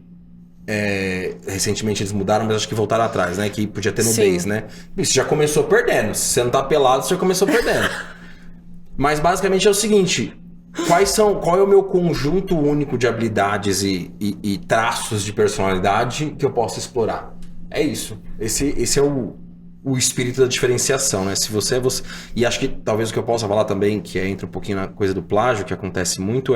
recentemente eles mudaram, mas acho que voltaram atrás, né? Que podia ter nudez, né? Isso já começou perdendo. Se você não tá pelado, você já começou perdendo. Mas basicamente é o seguinte... Qual é o meu conjunto único de habilidades e traços de personalidade que eu posso explorar? É isso. Esse é o espírito da diferenciação, né? Se você é você... E acho que talvez o que eu possa falar também, que entra um pouquinho na coisa do plágio, que acontece muito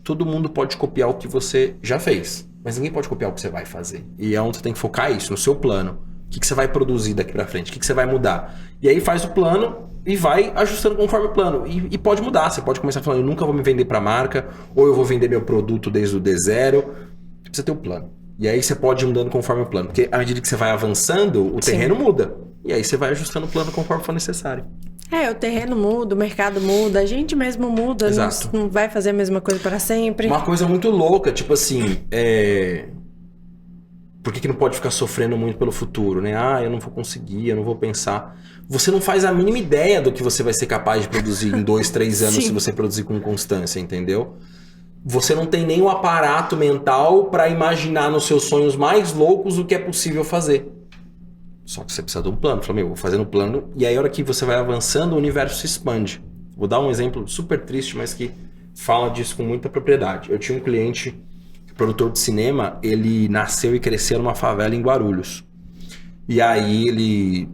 todo mundo pode copiar o que você já fez, mas ninguém pode copiar o que você vai fazer. E é onde você tem que focar isso, no seu plano. O que você vai produzir daqui pra frente? O que você vai mudar? E aí faz o plano e vai ajustando conforme o plano. E pode mudar. Você pode começar falando, eu nunca vou me vender pra marca, ou eu vou vender meu produto desde o D0. Você precisa ter um plano. E aí você pode ir mudando conforme o plano. Porque à medida que você vai avançando, o terreno muda. E aí você vai ajustando o plano conforme for necessário. O terreno muda, o mercado muda, a gente mesmo muda. Exato. Não vai fazer a mesma coisa para sempre. Uma coisa muito louca, tipo assim, por que não pode ficar sofrendo muito pelo futuro, né? Eu não vou conseguir, eu não vou pensar. Você não faz a mínima ideia do que você vai ser capaz de produzir em 2, 3 anos se você produzir com constância, entendeu? Você não tem nem o aparato mental para imaginar nos seus sonhos mais loucos o que é possível fazer. Só que você precisa de um plano. Fala, vou fazer no plano. E aí, a hora que você vai avançando, o universo se expande. Vou dar um exemplo super triste, mas que fala disso com muita propriedade. Eu tinha um cliente, produtor de cinema, ele nasceu e cresceu numa favela em Guarulhos. E aí, ele,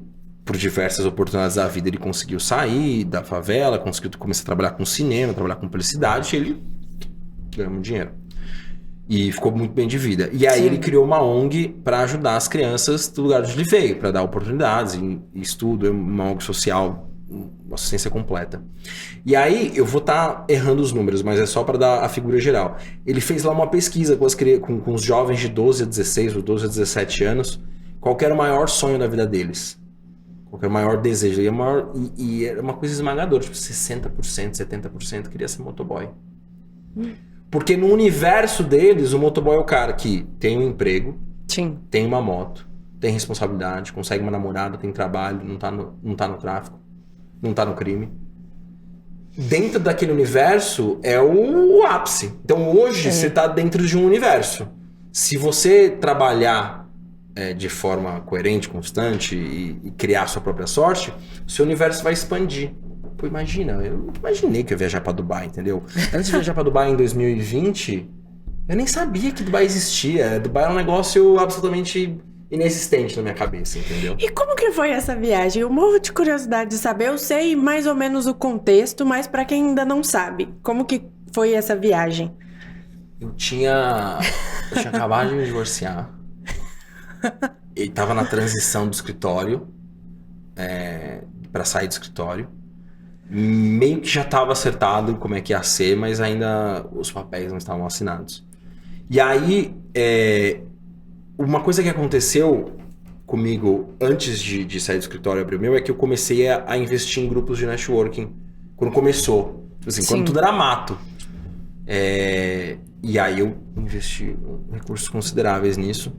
por diversas oportunidades da vida, ele conseguiu sair da favela, conseguiu começar a trabalhar com cinema, trabalhar com publicidade, e ele ganhou muito dinheiro. E ficou muito bem de vida. E aí ele criou uma ONG para ajudar as crianças do lugar onde ele veio, para dar oportunidades e estudo, uma ONG social, uma assistência completa. E aí eu vou estar errando os números, mas é só para dar a figura geral. Ele fez lá uma pesquisa com os jovens de 12 a 16 ou 12 a 17 anos, qual que era o maior sonho da vida deles. Qual que era o maior desejo. E era uma coisa esmagadora, tipo 60%, 70% queria ser motoboy. Porque no universo deles, o motoboy é o cara que tem um emprego, tem uma moto, tem responsabilidade, consegue uma namorada, tem trabalho, não tá no tráfico, não tá no crime. Dentro daquele universo é o ápice. Então hoje você tá dentro de um universo. Se você trabalhar de forma coerente, constante e criar sua própria sorte, seu universo vai expandir. Pô, imagina, eu não imaginei que eu ia viajar pra Dubai, entendeu? Antes de viajar pra Dubai em 2020, eu nem sabia que Dubai existia. Dubai era um negócio absolutamente inexistente na minha cabeça, entendeu? E como que foi essa viagem? Eu morro de curiosidade de saber. Eu sei mais ou menos o contexto, mas pra quem ainda não sabe, como que foi essa viagem? Eu tinha acabado de me divorciar. E tava na transição do escritório, pra sair do escritório. Meio que já estava acertado como é que ia ser, mas ainda os papéis não estavam assinados. E aí, uma coisa que aconteceu comigo antes de sair do escritório e abrir o meu é que eu comecei a investir em grupos de networking quando começou. Assim, quando tudo era mato. E aí eu investi recursos consideráveis nisso.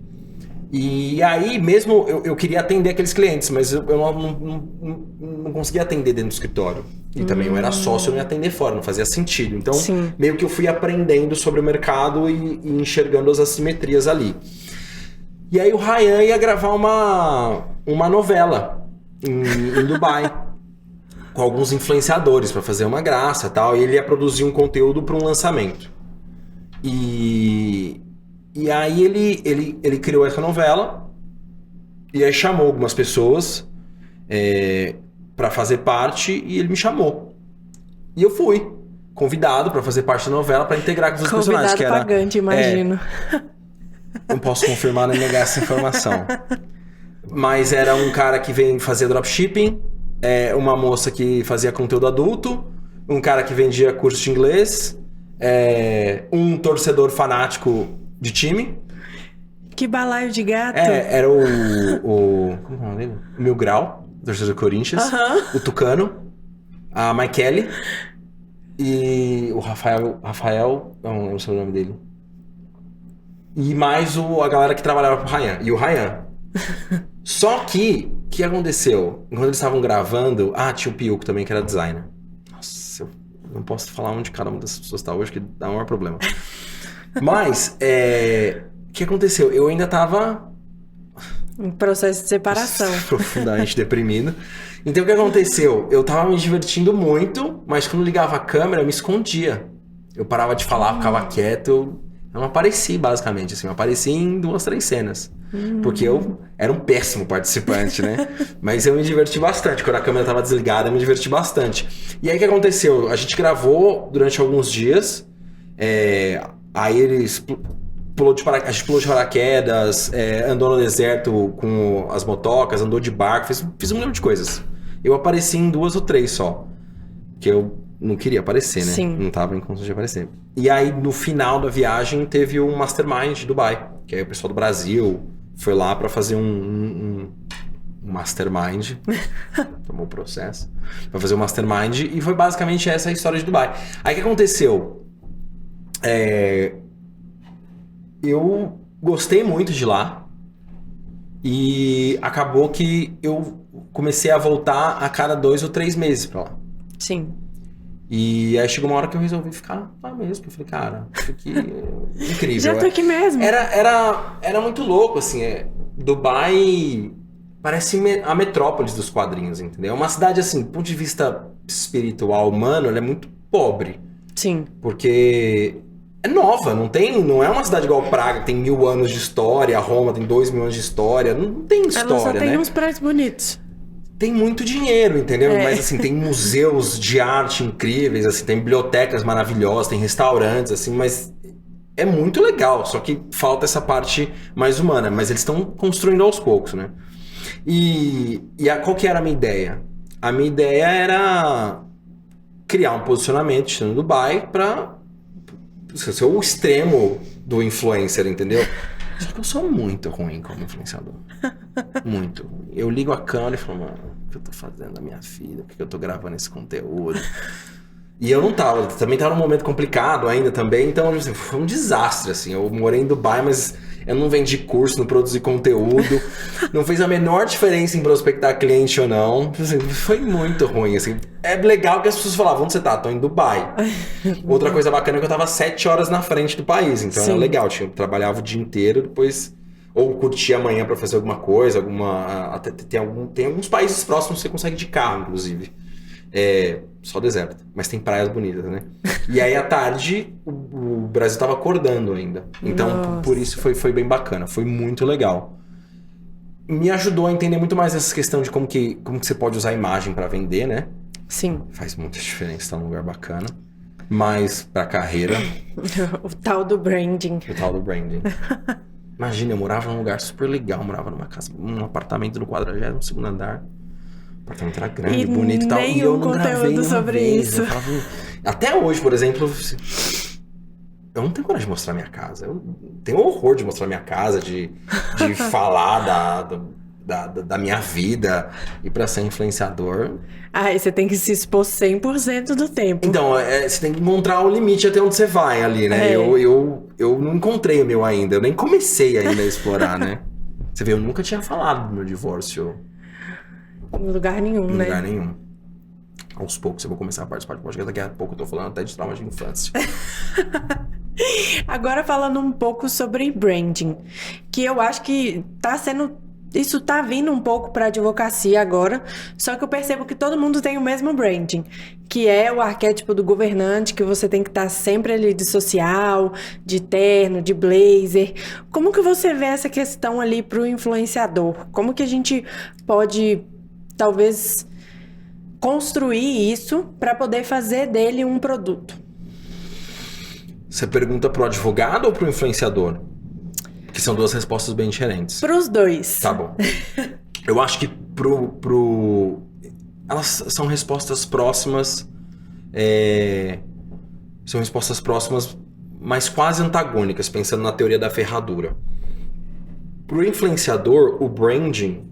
E aí mesmo eu queria atender aqueles clientes, mas eu não conseguia atender dentro do escritório. E também eu era sócio, eu não ia atender fora, não fazia sentido. Então meio que eu fui aprendendo sobre o mercado e enxergando as assimetrias ali. E aí o Ryan ia gravar uma novela em Dubai com alguns influenciadores para fazer uma graça e tal. E ele ia produzir um conteúdo para um lançamento. E aí ele criou essa novela e aí chamou algumas pessoas para fazer parte e ele me chamou. E eu fui convidado para fazer parte da novela, para integrar com os personagens. Convidado pagante, imagino. Não posso confirmar nem negar essa informação. Mas era um cara que vem fazer dropshipping, uma moça que fazia conteúdo adulto, um cara que vendia curso de inglês, um torcedor fanático de time. Que balaio de gato. Era o como é o nome dele? O Mil Grau, torcedor do Corinthians. O Tucano, a Maikele e o Rafael, não sei o nome dele. E mais a galera que trabalhava pro Ryan. E o Ryan. Só que, o que aconteceu? Quando eles estavam gravando, tinha o Piuco também, que era designer. Nossa, eu não posso falar onde cada uma dessas pessoas tá hoje, que dá um maior problema. Mas, o que aconteceu? Eu ainda tava Um processo de separação. Profundamente deprimido. Então o que aconteceu? Eu tava me divertindo muito, mas quando ligava a câmera eu me escondia. Eu parava de falar, ficava quieto. Eu não apareci, basicamente. Assim, eu apareci em 2, 3 cenas. Porque eu era um péssimo participante, né? Mas eu me diverti bastante. Quando a câmera tava desligada, eu me diverti bastante. E aí o que aconteceu? A gente gravou durante alguns dias. Aí eles... A gente pulou de paraquedas, andou no deserto com as motocas, andou de barco, fiz um milhão de coisas. Eu apareci em 2 ou 3 só. Que eu não queria aparecer, né? Sim. Não tava em condições de aparecer. E aí, no final da viagem, teve um Mastermind de Dubai. Que aí o pessoal do Brasil foi lá pra fazer um Mastermind. Tomou o processo. Pra fazer um Mastermind. E foi basicamente essa a história de Dubai. Aí o que aconteceu? Eu gostei muito de lá e acabou que eu comecei a voltar a cada 2 ou 3 meses pra lá. Sim. E aí chegou uma hora que eu resolvi ficar lá mesmo. Eu falei, cara, isso aqui é incrível. Já tô aqui mesmo. Era muito louco, assim. Dubai parece a metrópolis dos quadrinhos, entendeu? É uma cidade, assim, do ponto de vista espiritual, humano, ela é muito pobre. Sim. Porque... é nova, não é uma cidade igual Praga, que tem 1000 anos de história, Roma tem 2000 anos de história, não tem história, ela só tem né? uns prédios bonitos. Tem muito dinheiro, entendeu? Mas assim, tem museus de arte incríveis, assim, tem bibliotecas maravilhosas, tem restaurantes, assim, mas é muito legal, só que falta essa parte mais humana, mas eles estão construindo aos poucos, né? Qual que era a minha ideia? A minha ideia era criar um posicionamento no Dubai pra ser o extremo do influencer, entendeu? Só que eu sou muito ruim como influenciador. Muito ruim. Eu ligo a câmera e falo, mano, o que eu tô fazendo na minha vida? Por que eu tô gravando esse conteúdo? E eu não tava, também tava num momento complicado ainda também, então assim, foi um desastre, assim. Eu morei em Dubai, mas eu não vendi curso, não produzi conteúdo, não fez a menor diferença em prospectar cliente ou não. Assim, foi muito ruim, assim. É legal que as pessoas falavam, onde você tá? Tô em Dubai. Outra coisa bacana é que eu tava 7 horas na frente do país, então Sim. era legal. Eu trabalhava o dia inteiro, depois... ou curtia amanhã pra fazer alguma coisa, até tem alguns países próximos que você consegue de carro, inclusive. Só deserto, mas tem praias bonitas, né? E aí à tarde o Brasil tava acordando ainda. Então por isso foi bem bacana, foi muito legal. Me ajudou a entender muito mais essa questão de como que você pode usar a imagem pra vender, né? Sim. Faz muita diferença estar num lugar bacana. Mas pra carreira... O tal do branding. O tal do branding. Imagina, eu morava num lugar super legal, morava numa casa, num apartamento no 42º andar. O apartamento era grande, bonito e tal. E eu não gravei nenhuma sobre vez. isso. Eu falava... Até hoje, por exemplo, eu não tenho coragem de mostrar minha casa. Eu tenho horror de mostrar minha casa, de falar da minha vida. E pra ser influenciador... Aí você tem que se expor 100% do tempo. Então, você tem que encontrar o limite até onde você vai ali, né? Eu não encontrei o meu ainda. Eu nem comecei ainda a explorar, né? Você vê, eu nunca tinha falado do meu divórcio. Em lugar nenhum, né? Em lugar nenhum. Aos poucos eu vou começar a participar de podcast. Daqui a pouco eu tô falando até de trauma de infância. Agora falando um pouco sobre branding. Que eu acho que isso tá vindo um pouco pra advocacia agora, só que eu percebo que todo mundo tem o mesmo branding, que é o arquétipo do governante, que você tem que estar sempre ali de social, de terno, de blazer. Como que você vê essa questão ali pro influenciador? Como que a gente pode, talvez, construir isso pra poder fazer dele um produto? Você pergunta pro advogado ou pro influenciador? Que são 2 respostas bem diferentes. Pros dois. Tá bom. Eu acho que elas são respostas próximas. São respostas próximas, mas quase antagônicas, pensando na teoria da ferradura. Pro influenciador, o branding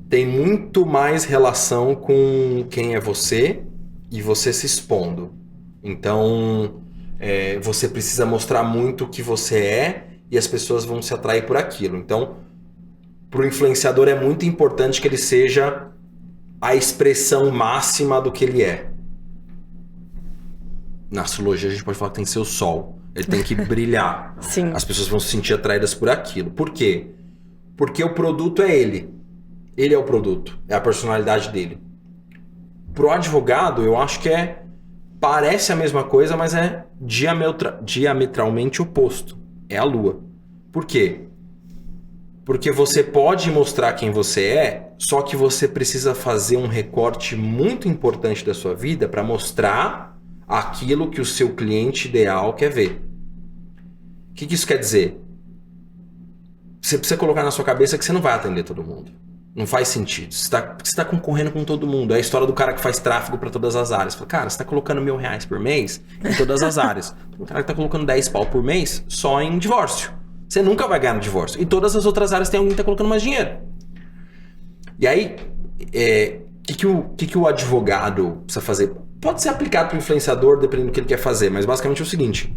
tem muito mais relação com quem é você e você se expondo. Então, você precisa mostrar muito o que você é e as pessoas vão se atrair por aquilo. Então, para o influenciador é muito importante que ele seja a expressão máxima do que ele é. Na astrologia a gente pode falar que tem que ser o sol. Ele tem que brilhar. Sim. As pessoas vão se sentir atraídas por aquilo. Por quê? Porque o produto é ele. Ele é o produto. É a personalidade dele. Pro advogado, eu acho que parece a mesma coisa, mas é diametralmente oposto. É a lua. Por quê? Porque você pode mostrar quem você é, só que você precisa fazer um recorte muito importante da sua vida para mostrar aquilo que o seu cliente ideal quer ver. O que isso quer dizer? Você precisa colocar na sua cabeça que você não vai atender todo mundo. Não faz sentido. Você está concorrendo com todo mundo. É a história do cara que faz tráfego para todas as áreas. Fala, cara, você está colocando R$1.000 por mês em todas as áreas. O cara que está colocando 10 pau por mês só em divórcio. Você nunca vai ganhar no divórcio. E todas as outras áreas tem alguém que está colocando mais dinheiro. E aí, o que o advogado precisa fazer? Pode ser aplicado para o influenciador, dependendo do que ele quer fazer. Mas basicamente é o seguinte.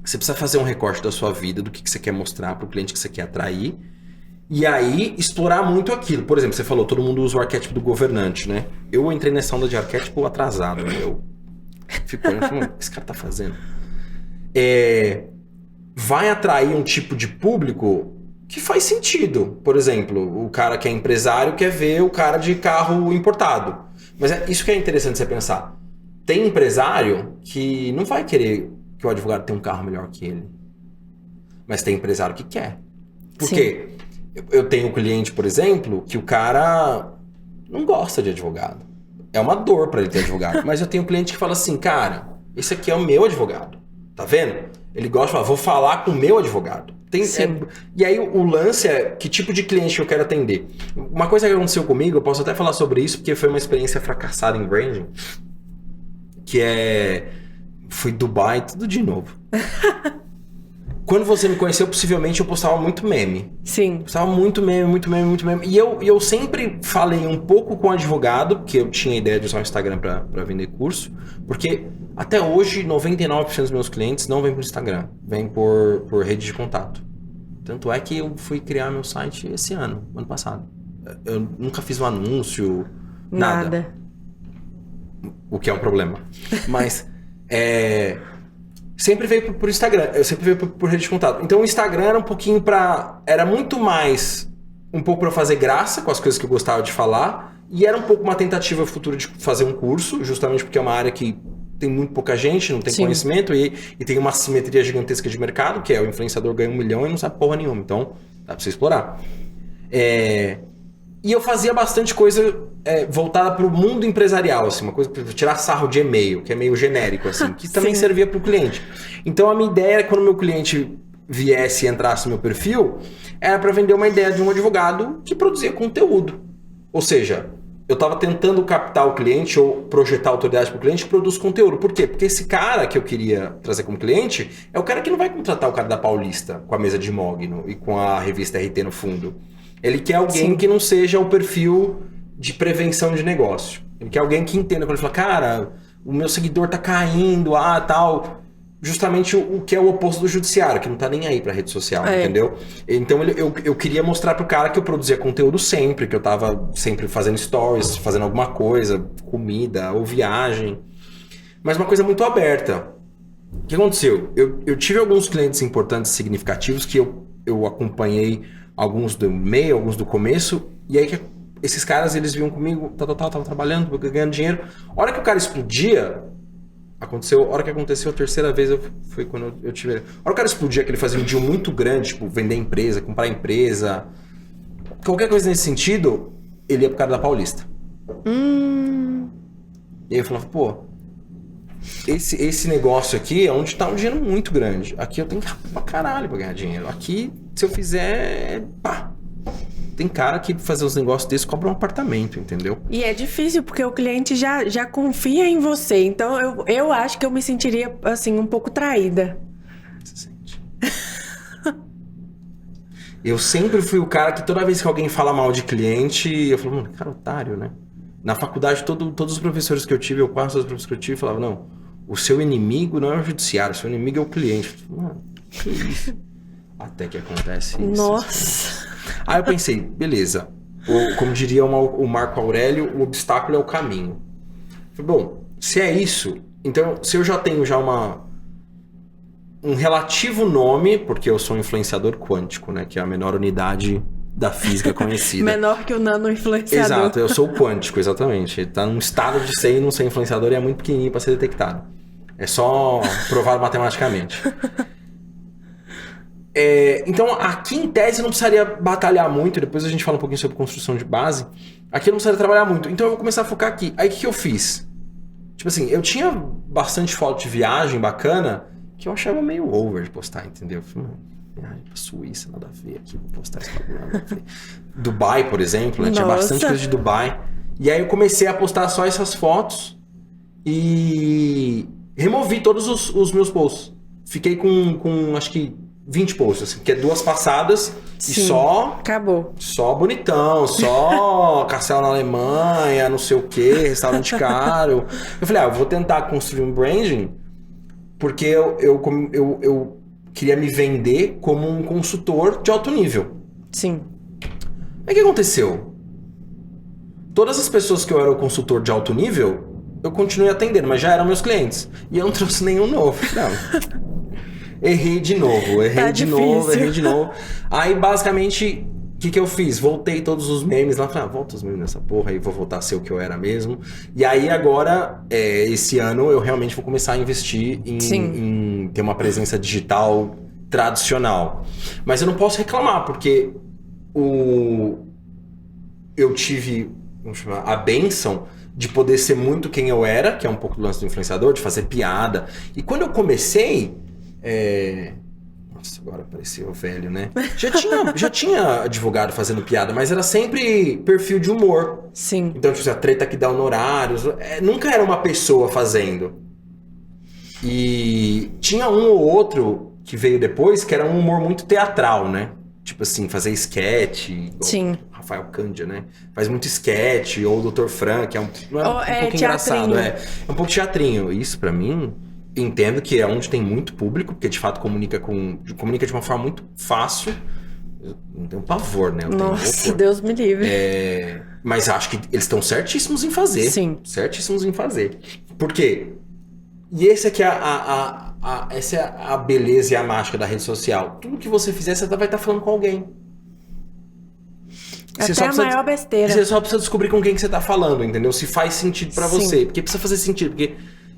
Você precisa fazer um recorte da sua vida, do que você quer mostrar para o cliente que você quer atrair. E aí, explorar muito aquilo. Por exemplo, você falou, todo mundo usa o arquétipo do governante, né? Eu entrei nessa onda de arquétipo atrasado, né? Eu fico olhando e falo, o que esse cara tá fazendo? Vai atrair um tipo de público que faz sentido. Por exemplo, o cara que é empresário quer ver o cara de carro importado. Mas isso que é interessante você pensar. Tem empresário que não vai querer que o advogado tenha um carro melhor que ele. Mas tem empresário que quer. Por quê? Eu tenho um cliente, por exemplo, que o cara não gosta de advogado. É uma dor para ele ter advogado. Mas eu tenho um cliente que fala assim, cara, esse aqui é o meu advogado. Tá vendo? Ele gosta de falar, vou falar com o meu advogado. E aí o lance é que tipo de cliente eu quero atender. Uma coisa que aconteceu comigo, eu posso até falar sobre isso, porque foi uma experiência fracassada em branding, que fui Dubai, tudo de novo. Quando você me conheceu, possivelmente eu postava muito meme. Sim. Postava muito meme. E eu sempre falei um pouco com o advogado, porque eu tinha ideia de usar o Instagram para vender curso. Porque até hoje, 99% dos meus clientes não vêm por Instagram. Vêm por rede de contato. Tanto é que eu fui criar meu site esse ano passado. Eu nunca fiz um anúncio, nada. O que é um problema. Mas, sempre veio por Instagram, eu sempre veio por rede de contato. Então o Instagram era um pouquinho era muito mais um pouco para fazer graça com as coisas que eu gostava de falar, e era um pouco uma tentativa futura de fazer um curso, justamente porque é uma área que tem muito pouca gente, não tem conhecimento, e tem uma assimetria gigantesca de mercado, que é o influenciador ganha 1 milhão e não sabe porra nenhuma, então dá pra você explorar. E eu fazia bastante coisa voltada para o mundo empresarial, assim, uma coisa para tirar sarro de e-mail, que é meio genérico, assim, que também servia para o cliente. Então a minha ideia era, quando o meu cliente viesse e entrasse no meu perfil, era para vender uma ideia de um advogado que produzia conteúdo. Ou seja, eu estava tentando captar o cliente ou projetar autoridade para o cliente que produz conteúdo. Por quê? Porque esse cara que eu queria trazer como cliente é o cara que não vai contratar o cara da Paulista com a mesa de mogno e com a revista RT no fundo. Ele quer alguém que não seja o perfil de prevenção de negócio. Ele quer alguém que entenda quando ele fala, cara, o meu seguidor tá caindo, tal. Justamente o que é o oposto do judiciário, que não tá nem aí pra rede social, entendeu? Então eu queria mostrar pro cara que eu produzia conteúdo sempre, que eu tava sempre fazendo stories, fazendo alguma coisa, comida ou viagem. Mas uma coisa muito aberta. O que aconteceu? Eu tive alguns clientes importantes e significativos que eu acompanhei, alguns do meio, alguns do começo, e aí esses caras, eles vinham comigo, tava trabalhando, ganhando dinheiro. A hora que o cara explodia, a hora que aconteceu a terceira vez, foi quando eu tive... A hora que o cara explodia, que ele fazia um deal muito grande, tipo, vender empresa, comprar empresa, qualquer coisa nesse sentido, ele ia pro cara da Paulista. E aí eu falava, pô, esse negócio aqui é onde tá um dinheiro muito grande. Aqui eu tenho que pra caralho pra ganhar dinheiro. Aqui, se eu fizer, pá. Tem cara que fazer os negócios desses cobra um apartamento, entendeu? E é difícil, porque o cliente já confia em você. Então, eu acho que eu me sentiria, assim, um pouco traída. Você sente? Eu sempre fui o cara que toda vez que alguém fala mal de cliente, eu falo, mano, cara, otário, né? Na faculdade, todos os professores que eu tive, ou quase todos os professores que eu tive, falavam, não, o seu inimigo não é o judiciário, o seu inimigo é o cliente. Eu falei, mano, que isso? Até que acontece isso. Nossa... Aí eu pensei, beleza, como diria o Marco Aurélio, o obstáculo é o caminho. Falei, bom, se é isso, então se eu já tenho um relativo nome, porque eu sou um influenciador quântico, né, que é a menor unidade da física conhecida. Menor que o nano-influenciador. Exato, eu sou o quântico, exatamente. Ele tá num estado de ser e não ser influenciador e é muito pequenininho para ser detectado. É só provado matematicamente. Então, aqui em tese eu não precisaria batalhar muito, depois a gente fala um pouquinho sobre construção de base. Aqui eu não precisaria trabalhar muito, então eu vou começar a focar aqui. Aí o que eu fiz? Tipo assim, eu tinha bastante foto de viagem bacana que eu achava meio over de postar, entendeu? Eu falei, viagem pra Suíça, nada a ver aqui, vou postar esse bagulho, nada a ver. Dubai, por exemplo, né? Tinha bastante coisa de Dubai. E aí eu comecei a postar só essas fotos e removi todos os meus posts. Fiquei com acho que 20 posts, assim, que é 2 passadas. Sim, e só... acabou. Só bonitão, só castelo na Alemanha, não sei o que, restaurante caro. Eu falei, eu vou tentar construir um branding porque eu queria me vender como um consultor de alto nível. Sim. Aí o que aconteceu? Todas as pessoas que eu era o consultor de alto nível, eu continuei atendendo, mas já eram meus clientes. E eu não trouxe nenhum novo. Não. Errei de novo. Aí, basicamente, o que eu fiz? Voltei todos os memes lá. Falei, volta os memes nessa porra aí, vou voltar a ser o que eu era mesmo. E aí, agora, esse ano, eu realmente vou começar a investir em ter uma presença digital tradicional. Mas eu não posso reclamar, porque eu tive, vamos chamar, a bênção de poder ser muito quem eu era, que é um pouco do lance do influenciador, de fazer piada. E quando eu comecei... Nossa, agora pareceu velho, né? Já tinha advogado fazendo piada, mas era sempre perfil de humor. Sim. Então, tipo, a treta que dá honorários. Nunca era uma pessoa fazendo. E tinha um ou outro que veio depois que era um humor muito teatral, né? Tipo assim, fazer sketch. Sim. Rafael Cândia, né? Faz muito sketch. Ou o Dr. Frank, é um pouco engraçado. É um pouco teatrinho. Isso, pra mim... Entendo que é onde tem muito público, porque de fato comunica de uma forma muito fácil. Eu não tenho pavor, né? Nossa, Deus me livre. Mas acho que eles estão certíssimos em fazer. Sim. Certíssimos em fazer. Por quê? E esse aqui essa é a beleza e a mágica da rede social. Tudo que você fizer, você vai estar falando com alguém. Até a maior besteira. Você só precisa descobrir com quem que você está falando, entendeu? Se faz sentido pra você. Porque precisa fazer sentido, porque...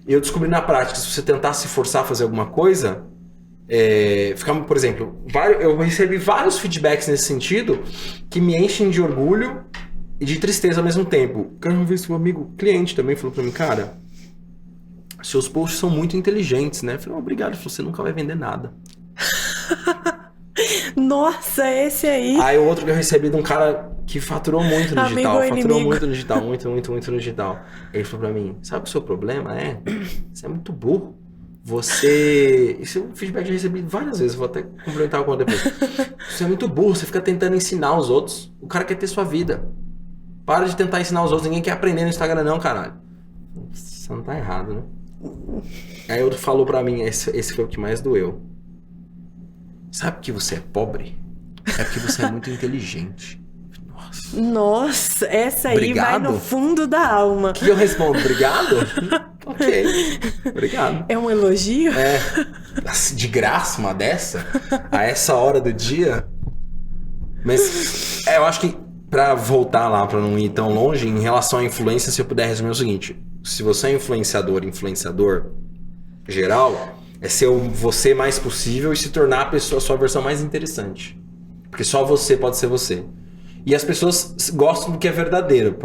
Eu descobri na prática, se você tentar se forçar a fazer alguma coisa, por exemplo, eu recebi vários feedbacks nesse sentido que me enchem de orgulho e de tristeza ao mesmo tempo. Uma vez um amigo cliente também falou pra mim, cara, seus posts são muito inteligentes, né? Eu falei, obrigado, você nunca vai vender nada. Nossa, esse aí. Aí o outro que eu recebi de um cara que faturou muito no digital. Muito no digital. Ele falou pra mim, sabe o que o seu problema é? Você é muito burro. Esse é um feedback que eu recebi várias vezes, vou até complementar com depois. Você é muito burro, você fica tentando ensinar os outros. O cara quer ter sua vida. Para de tentar ensinar os outros, ninguém quer aprender no Instagram não, caralho. Você não tá errado, né? Aí outro falou pra mim, esse foi o que mais doeu. Sabe que você é pobre? É porque você é muito inteligente. Nossa, essa aí obrigado? Vai no fundo da alma. O que eu respondo? Obrigado? Ok, obrigado. É um elogio? De graça uma dessa? A essa hora do dia? Mas eu acho que pra voltar lá, pra não ir tão longe, em relação à influência, se eu puder resumir o seguinte. Se você é influenciador geral... É ser você mais possível e se tornar a sua versão mais interessante. Porque só você pode ser você. E as pessoas gostam do que é verdadeiro.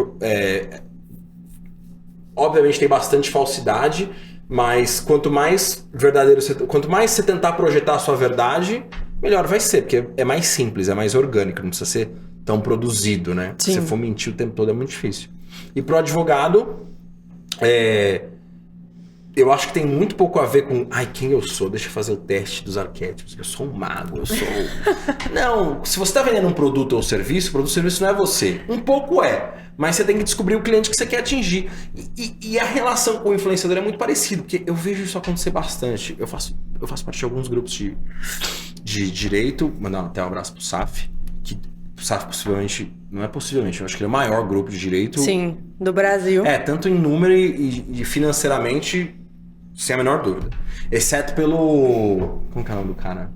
Obviamente tem bastante falsidade, mas quanto mais verdadeiro quanto mais você tentar projetar a sua verdade, melhor vai ser. Porque é mais simples, é mais orgânico, não precisa ser tão produzido, né? Sim. Se você for mentir o tempo todo é muito difícil. E pro advogado, eu acho que tem muito pouco a ver com quem eu sou, deixa eu fazer o teste dos arquétipos, eu sou um mago, eu sou... Não, se você está vendendo um produto ou serviço, o produto ou serviço não é você. Um pouco mas você tem que descobrir o cliente que você quer atingir. E a relação com o influenciador é muito parecida, porque eu vejo isso acontecer bastante. Eu faço parte de alguns grupos de direito, mandar até um abraço pro SAF, que o SAF possivelmente, não é possivelmente, eu acho que ele é o maior grupo de direito. Sim, do Brasil. Tanto em número e financeiramente... Sem a menor dúvida. Exceto pelo... Como que é o nome do cara?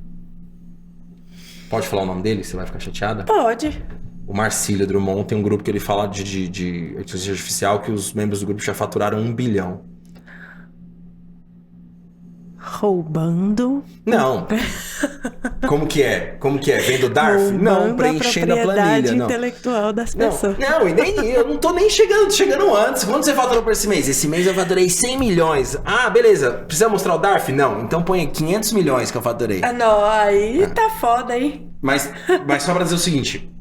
Pode falar o nome dele? Você vai ficar chateada? Pode. O Marcílio Drummond tem um grupo que ele fala de inteligência artificial que os membros do grupo já faturaram 1 bilhão. Roubando? Não. Como que é? Vendo DARF? Roubando Não, preenchendo a planilha. Não. Intelectual das pessoas. Não, e nem eu não tô nem chegando, tô chegando antes. Quanto você faturou por esse mês? Esse mês eu faturei 100 milhões. Ah, beleza. Precisa mostrar o DARF? Não. Então põe 500 milhões que eu faturei. Ah, não, aí tá foda, hein? Mas só pra dizer o seguinte.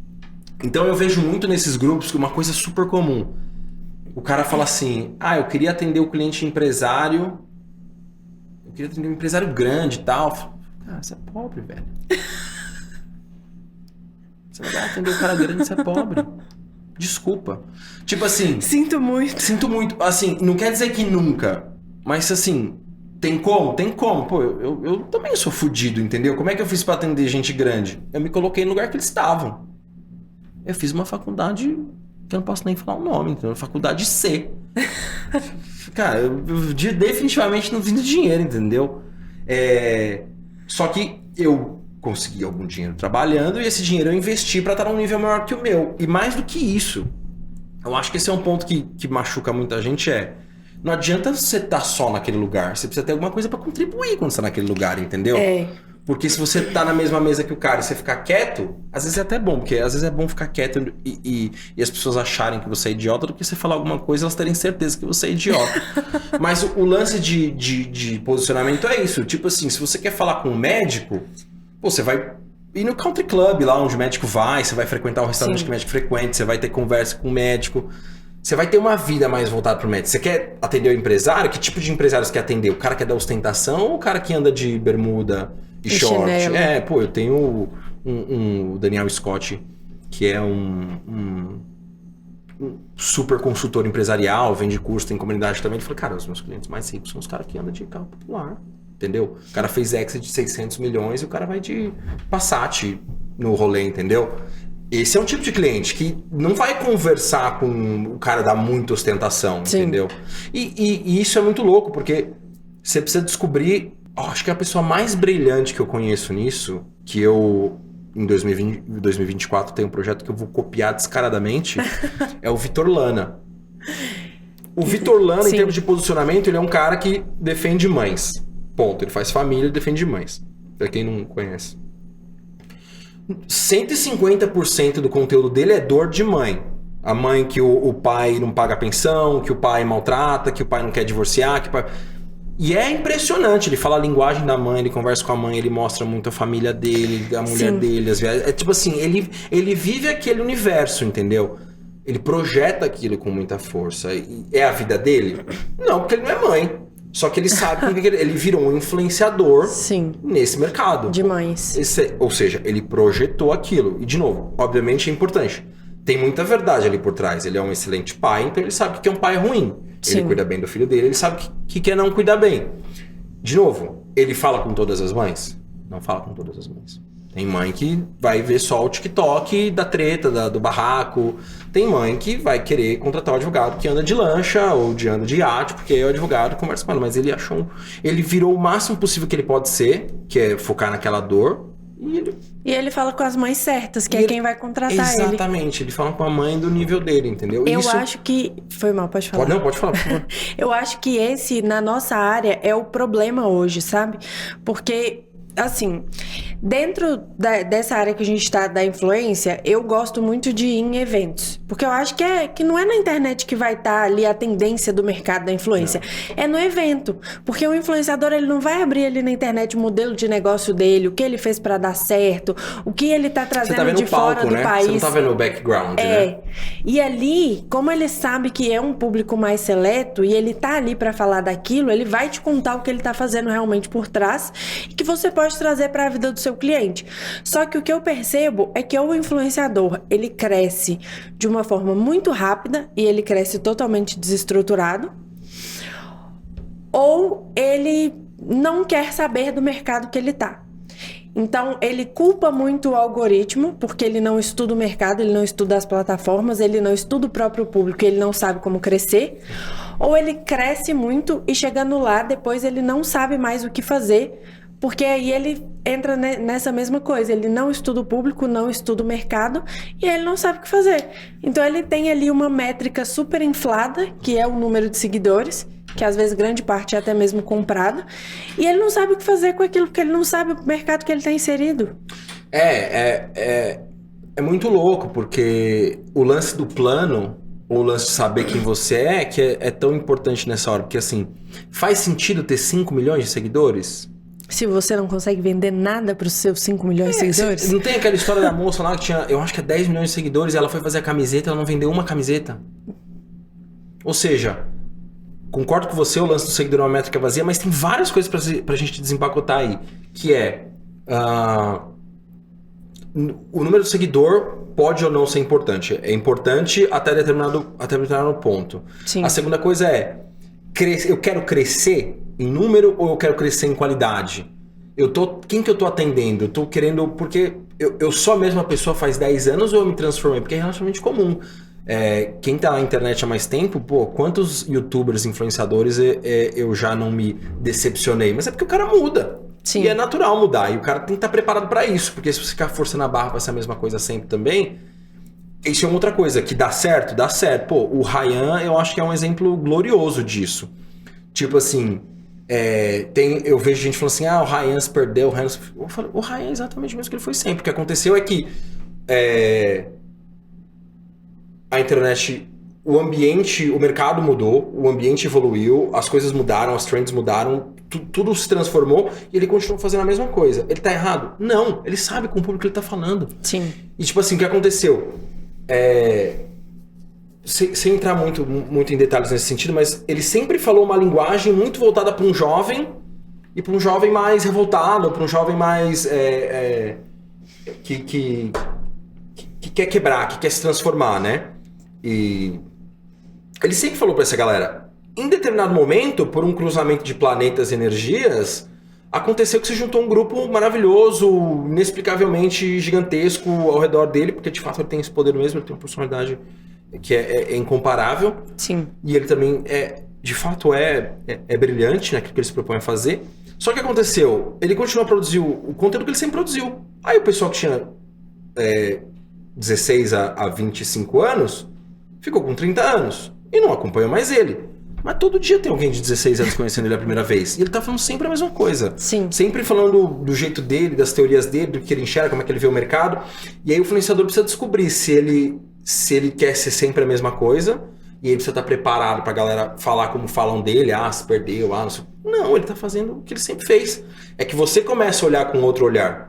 Então eu vejo muito nesses grupos uma coisa super comum. O cara fala assim, eu queria atender o cliente empresário, eu queria atender um empresário grande e tal. Cara, você é pobre, velho. Você vai atender o cara grande, você é pobre. Desculpa. Tipo assim... Sinto muito. Assim, não quer dizer que nunca, mas assim... Tem como? Tem como. Pô, eu também sou fudido, entendeu? Como é que eu fiz pra atender gente grande? Eu me coloquei no lugar que eles estavam. Eu fiz uma faculdade que eu não posso nem falar o nome, entendeu? Faculdade C. Cara, eu definitivamente não vim de dinheiro, entendeu? Só que eu consegui algum dinheiro trabalhando e esse dinheiro eu investi pra estar num nível maior que o meu. E mais do que isso, eu acho que esse é um ponto que machuca muita gente, não adianta você estar só naquele lugar. Você precisa ter alguma coisa pra contribuir quando você tá naquele lugar, entendeu? Porque se você tá na mesma mesa que o cara e você ficar quieto, às vezes é até bom, porque às vezes é bom ficar quieto e as pessoas acharem que você é idiota do que você falar alguma coisa e elas terem certeza que você é idiota. Mas o lance de posicionamento é isso. Tipo assim, se você quer falar com um médico, você vai ir no country club lá onde o médico vai, você vai frequentar o restaurante que o médico frequenta, você vai ter conversa com o médico. Você vai ter uma vida mais voltada pro médico. Você quer atender o empresário? Que tipo de empresário você quer atender? O cara que é da ostentação ou o cara que anda de bermuda e short? Chinelo. Eu tenho o Daniel Scott, que é um super consultor empresarial, vende curso, tem comunidade também. Ele falou, cara, os meus clientes mais ricos são os caras que andam de carro popular. Entendeu? O cara fez exit de 600 milhões e o cara vai de Passat no rolê, entendeu? Esse é um tipo de cliente que não vai conversar com o cara da muita ostentação, entendeu? E isso é muito louco, porque você precisa descobrir... acho que a pessoa mais brilhante que eu conheço nisso, que eu, em 2024, tenho um projeto que eu vou copiar descaradamente, é o Vitor Lana. O Vitor Lana, em termos de posicionamento, ele é um cara que defende mães. Ponto. Ele faz família e defende mães. Pra quem não conhece. 150% do conteúdo dele é dor de mãe. A mãe que o pai não paga pensão, que o pai maltrata, que o pai não quer divorciar. E é impressionante. Ele fala a linguagem da mãe, ele conversa com a mãe, ele mostra muito a família dele, a mulher dele, as viagens. É tipo assim, ele vive aquele universo, entendeu? Ele projeta aquilo com muita força. E é a vida dele? Não, porque ele não é mãe. Só que ele sabe que ele virou um influenciador nesse mercado. De mães. Ou seja, ele projetou aquilo. E, de novo, obviamente é importante. Tem muita verdade ali por trás. Ele é um excelente pai, então ele sabe que é um pai ruim. Ele cuida bem do filho dele, ele sabe que não cuidar bem. De novo, ele fala com todas as mães? Não fala com todas as mães. Tem mãe que vai ver só o TikTok da treta, do barraco. Tem mãe que vai querer contratar um advogado que anda de lancha ou anda de iate, porque o advogado conversa com ela. Mas ele ele virou o máximo possível que ele pode ser, que é focar naquela dor. E ele fala com as mães certas, que é quem vai contratar ele. Exatamente, ele fala com a mãe do nível dele, entendeu? Eu acho que... Foi mal, pode falar. Não, pode falar, por favor. Eu acho que esse, na nossa área, é o problema hoje, sabe? Porque... assim, dentro dessa área que a gente tá, da influência, eu gosto muito de ir em eventos. Porque eu acho que não é na internet que vai estar ali a tendência do mercado da influência. Não. É no evento. Porque o influenciador, ele não vai abrir ali na internet o modelo de negócio dele, o que ele fez pra dar certo, o que ele tá trazendo de fora do país. Você não tá vendo o background, né? E ali, como ele sabe que é um público mais seleto e ele tá ali pra falar daquilo, ele vai te contar o que ele tá fazendo realmente por trás e que você pode trazer para a vida do seu cliente. Só que o que eu percebo é que o influenciador, ele cresce de uma forma muito rápida e ele cresce totalmente desestruturado, ou ele não quer saber do mercado que ele tá. Então, ele culpa muito o algoritmo, porque ele não estuda o mercado, ele não estuda as plataformas, ele não estuda o próprio público, ele não sabe como crescer. Ou ele cresce muito e chegando lá, depois ele não sabe mais o que fazer Porque aí ele entra nessa mesma coisa. Ele não estuda o público, não estuda o mercado e ele não sabe o que fazer. Então ele tem ali uma métrica super inflada, que é o número de seguidores, que às vezes grande parte é até mesmo comprado. E ele não sabe o que fazer com aquilo, porque ele não sabe o mercado que ele está inserido. É muito louco, porque o lance do plano, ou o lance de saber quem você é, que é tão importante nessa hora. Porque assim, faz sentido ter 5 milhões de seguidores? Se você não consegue vender nada para os seus 5 milhões de seguidores? Não tem aquela história da moça lá que tinha, eu acho que é 10 milhões de seguidores, e ela foi fazer a camiseta e ela não vendeu uma camiseta. Ou seja, concordo com você, o lance do seguidor é uma métrica vazia, mas tem várias coisas pra gente desempacotar aí. Que é... o número de seguidor pode ou não ser importante. É importante até determinado ponto. Sim. A segunda coisa é... eu quero crescer em número ou eu quero crescer em qualidade? Quem que eu tô atendendo? Eu tô querendo... Porque eu sou a mesma pessoa faz 10 anos ou eu me transformei? Porque é relativamente comum. Quem tá na internet há mais tempo, quantos youtubers, influenciadores eu já não me decepcionei? Mas é porque o cara muda. Sim. E é natural mudar. E o cara tem que estar preparado pra isso. Porque se você ficar forçando a barra pra ser a mesma coisa sempre também... Isso é uma outra coisa. Que dá certo? Dá certo. O Ryan, eu acho que é um exemplo glorioso disso. Tipo assim... eu vejo gente falando assim, o Ryan se perdeu, eu falo, o Ryan é exatamente o mesmo que ele foi sempre. O que aconteceu é que a internet, o ambiente, o mercado mudou, o ambiente evoluiu, as coisas mudaram, as trends mudaram, tudo se transformou e ele continuou fazendo a mesma coisa. Ele tá errado? Não, ele sabe com o público que ele tá falando. Sim. E tipo assim, o que aconteceu? Sem entrar muito em detalhes nesse sentido, mas ele sempre falou uma linguagem muito voltada para um jovem e para um jovem mais revoltado, para um jovem mais que quer quebrar, que quer se transformar, né? E ele sempre falou para essa galera, em determinado momento, por um cruzamento de planetas e energias, aconteceu que se juntou um grupo maravilhoso, inexplicavelmente gigantesco ao redor dele, porque de fato ele tem esse poder mesmo, ele tem uma personalidade que é incomparável. Sim. E ele também de fato é brilhante naquilo que ele se propõe a fazer. Só que aconteceu, ele continuou a produzir o conteúdo que ele sempre produziu. Aí o pessoal que tinha 16 a 25 anos ficou com 30 anos e não acompanhou mais ele. Mas todo dia tem alguém de 16 anos conhecendo ele a primeira vez. E ele tá falando sempre a mesma coisa. Sim. Sempre falando do jeito dele, das teorias dele, do que ele enxerga, como é que ele vê o mercado. E aí o influenciador precisa descobrir se ele quer ser sempre a mesma coisa, e ele precisa estar preparado pra galera falar como falam dele, se perdeu, não sei. Não, ele tá fazendo o que ele sempre fez. É que você começa a olhar com outro olhar.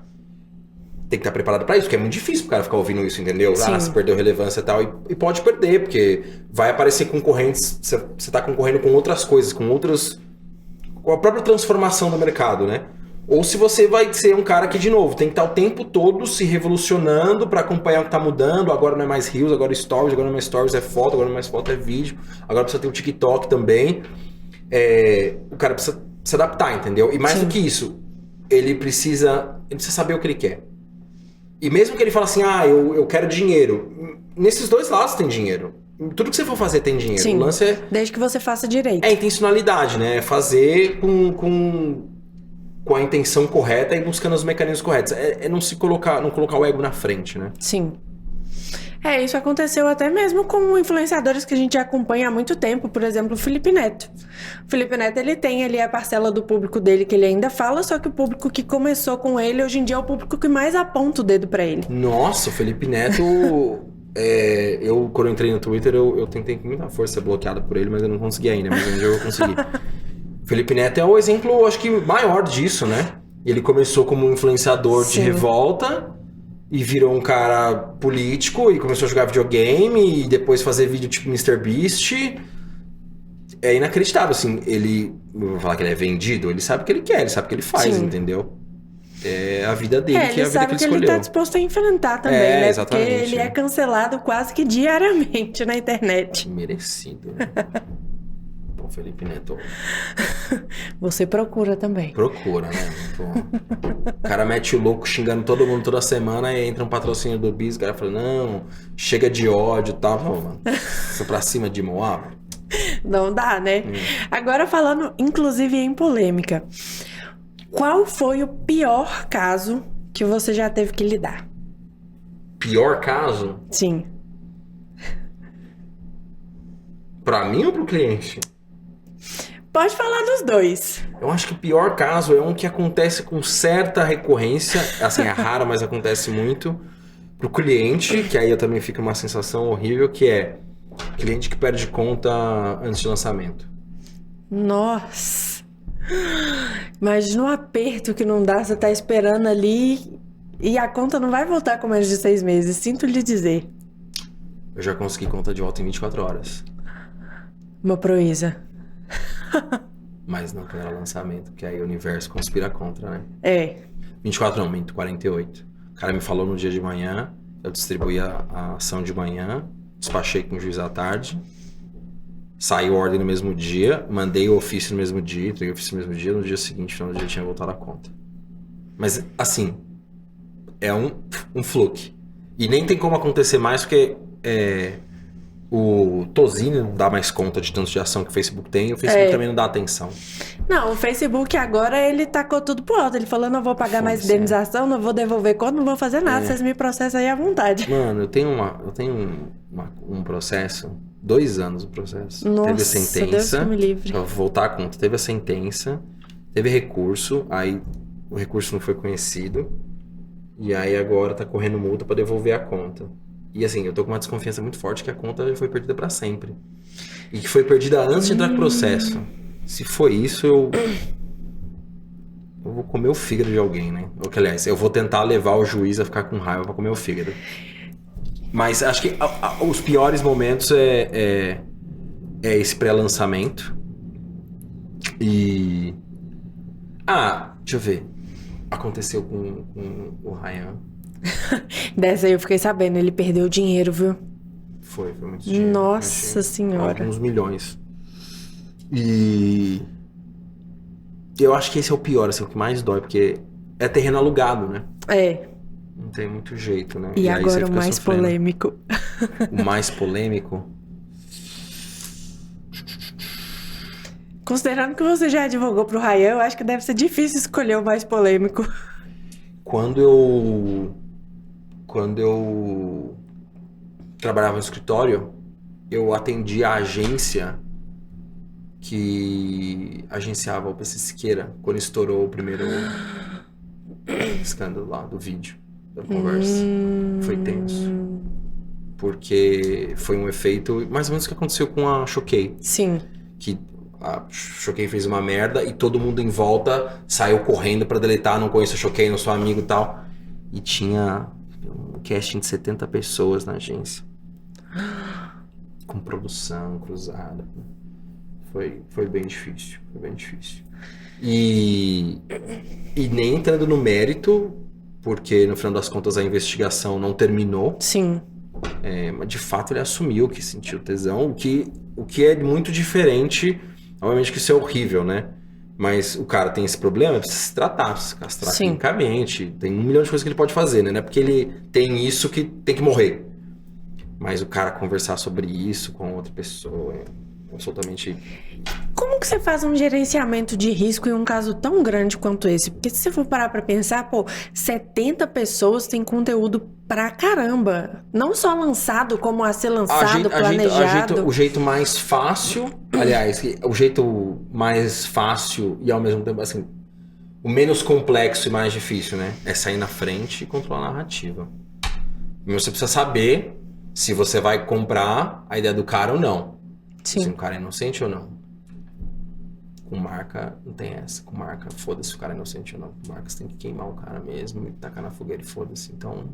Tem que estar preparado pra isso, porque é muito difícil pro cara ficar ouvindo isso, entendeu? Se perdeu relevância e tal, e pode perder, porque vai aparecer concorrentes, você tá concorrendo com outras coisas, com a própria transformação do mercado, né? Ou se você vai ser um cara que, de novo, tem que estar o tempo todo se revolucionando para acompanhar o que tá mudando. Agora não é mais Reels, agora é Stories, agora não é mais Stories, é foto, agora não é mais foto, é vídeo. Agora precisa ter o TikTok também. O cara precisa se adaptar, entendeu? E mais do que isso, ele precisa saber o que ele quer. E mesmo que ele fale assim, eu quero dinheiro. Nesses dois lados tem dinheiro. Tudo que você for fazer tem dinheiro. Sim, o lance desde que você faça direito. É intencionalidade, né? É fazer com a intenção correta e buscando os mecanismos corretos. Não colocar o ego na frente, né? Sim. Isso aconteceu até mesmo com influenciadores que a gente acompanha há muito tempo, por exemplo, o Felipe Neto. O Felipe Neto, ele tem ali a parcela do público dele que ele ainda fala, só que o público que começou com ele, hoje em dia é o público que mais aponta o dedo pra ele. Nossa, o Felipe Neto... quando eu entrei no Twitter, eu tentei com muita força ser bloqueado por ele, mas eu não consegui ainda, mas um dia eu vou conseguir. Felipe Neto é o exemplo, acho que, maior disso, né? Ele começou como um influenciador de revolta e virou um cara político e começou a jogar videogame e depois fazer vídeo tipo MrBeast. É inacreditável, assim. Não vou falar que ele é vendido, ele sabe o que ele quer, ele sabe o que ele faz, entendeu? É a vida dele, que é a vida que ele escolheu. Ele tá disposto a enfrentar também, né? Exatamente. Porque ele é cancelado quase que diariamente na internet. Merecido, né? Felipe Neto. Você procura também. Procura, né? O cara mete o louco xingando todo mundo toda semana e entra um patrocínio do Bis, o cara fala, não, chega de ódio e tal. Pô, mano, você pra cima de Moab? Não dá, né? Agora falando, inclusive, em polêmica. Qual foi o pior caso que você já teve que lidar? Pior caso? Sim. Pra mim ou pro cliente? Pode falar dos dois. Eu acho que o pior caso é um que acontece com certa recorrência, assim, é raro, mas acontece muito, pro cliente, que aí também fica uma sensação horrível, que é cliente que perde conta antes de lançamento. Nossa. Imagina o aperto que não dá, você tá esperando ali e a conta não vai voltar com menos de 6 meses, sinto lhe dizer. Eu já consegui conta de volta em 24 horas. Uma proeza. Mas não quando era lançamento, porque aí o universo conspira contra, né? É. 24 não, minto, 48. O cara me falou no dia de manhã, eu distribuí a ação de manhã, despachei com o juiz à tarde, saiu a ordem no mesmo dia, mandei o ofício no mesmo dia, entreguei o ofício no mesmo dia, no dia seguinte, no final do dia, tinha voltado a conta. Mas, assim, é um fluke. E nem tem como acontecer mais, porque o Tozini não dá mais conta de tanto de ação que o Facebook tem, e o Facebook também não dá atenção. Não, o Facebook agora ele tacou tudo pro alto. Ele falou, não vou pagar mais indenização, não vou devolver conta, não vou fazer nada, vocês me processam aí à vontade. Mano, eu tenho um processo, 2 anos o processo. Nossa, teve a sentença, Deus que me livre. pra voltar a conta, teve a sentença, teve recurso, aí o recurso não foi conhecido, e aí agora tá correndo multa pra devolver a conta. E assim, eu tô com uma desconfiança muito forte que a conta foi perdida pra sempre. E que foi perdida antes de entrar com o processo. Se for isso, eu vou comer o fígado de alguém, né? Ou que, aliás, eu vou tentar levar o juiz a ficar com raiva pra comer o fígado. Mas acho que os piores momentos é esse pré-lançamento. E... deixa eu ver. Aconteceu com o Ryan. Dessa aí eu fiquei sabendo, ele perdeu dinheiro, viu? Foi muito dinheiro. Nossa senhora. Alguns milhões. E... eu acho que esse é o pior, assim, o que mais dói, porque é terreno alugado, né? É. Não tem muito jeito, né? E aí agora o mais sofrendo. polêmico. O mais polêmico? Considerando que você já advogou pro Ryan, eu acho que deve ser difícil escolher o mais polêmico. Quando eu trabalhava no escritório, eu atendi a agência que agenciava o PC Siqueira quando estourou o primeiro escândalo lá do vídeo, da conversa. Foi tenso. Porque foi um efeito mais ou menos o que aconteceu com a Choquei. Sim. Que a Choquei fez uma merda e todo mundo em volta saiu correndo pra deletar, não conheço a Choquei, não sou amigo e tal. E tinha um casting de 70 pessoas na agência. Com produção cruzada. Foi bem difícil. Foi bem difícil. E nem entrando no mérito, porque no final das contas a investigação não terminou. Sim. Mas de fato ele assumiu que sentiu tesão, o que é muito diferente. Obviamente que isso é horrível, né? Mas o cara tem esse problema, precisa se tratar, precisa se castrar clinicamente. Tem 1 milhão de coisas que ele pode fazer, né? Não é porque ele tem isso que tem que morrer. Mas o cara conversar sobre isso com outra pessoa é absolutamente... Como que você faz um gerenciamento de risco em um caso tão grande quanto esse? Porque se você for parar pra pensar, 70 pessoas têm conteúdo pra caramba. Não só lançado, como a ser lançado, planejado. O jeito mais fácil, aliás, o jeito mais fácil e ao mesmo tempo, assim, o menos complexo e mais difícil, né? É sair na frente e controlar a narrativa. Mas você precisa saber se você vai comprar a ideia do cara ou não. Sim. Se o cara é inocente ou não. Com marca, não tem essa. Com marca, foda-se se o cara é inocente ou não. Com marca, você tem que queimar o cara mesmo e tacar na fogueira e foda-se. Então,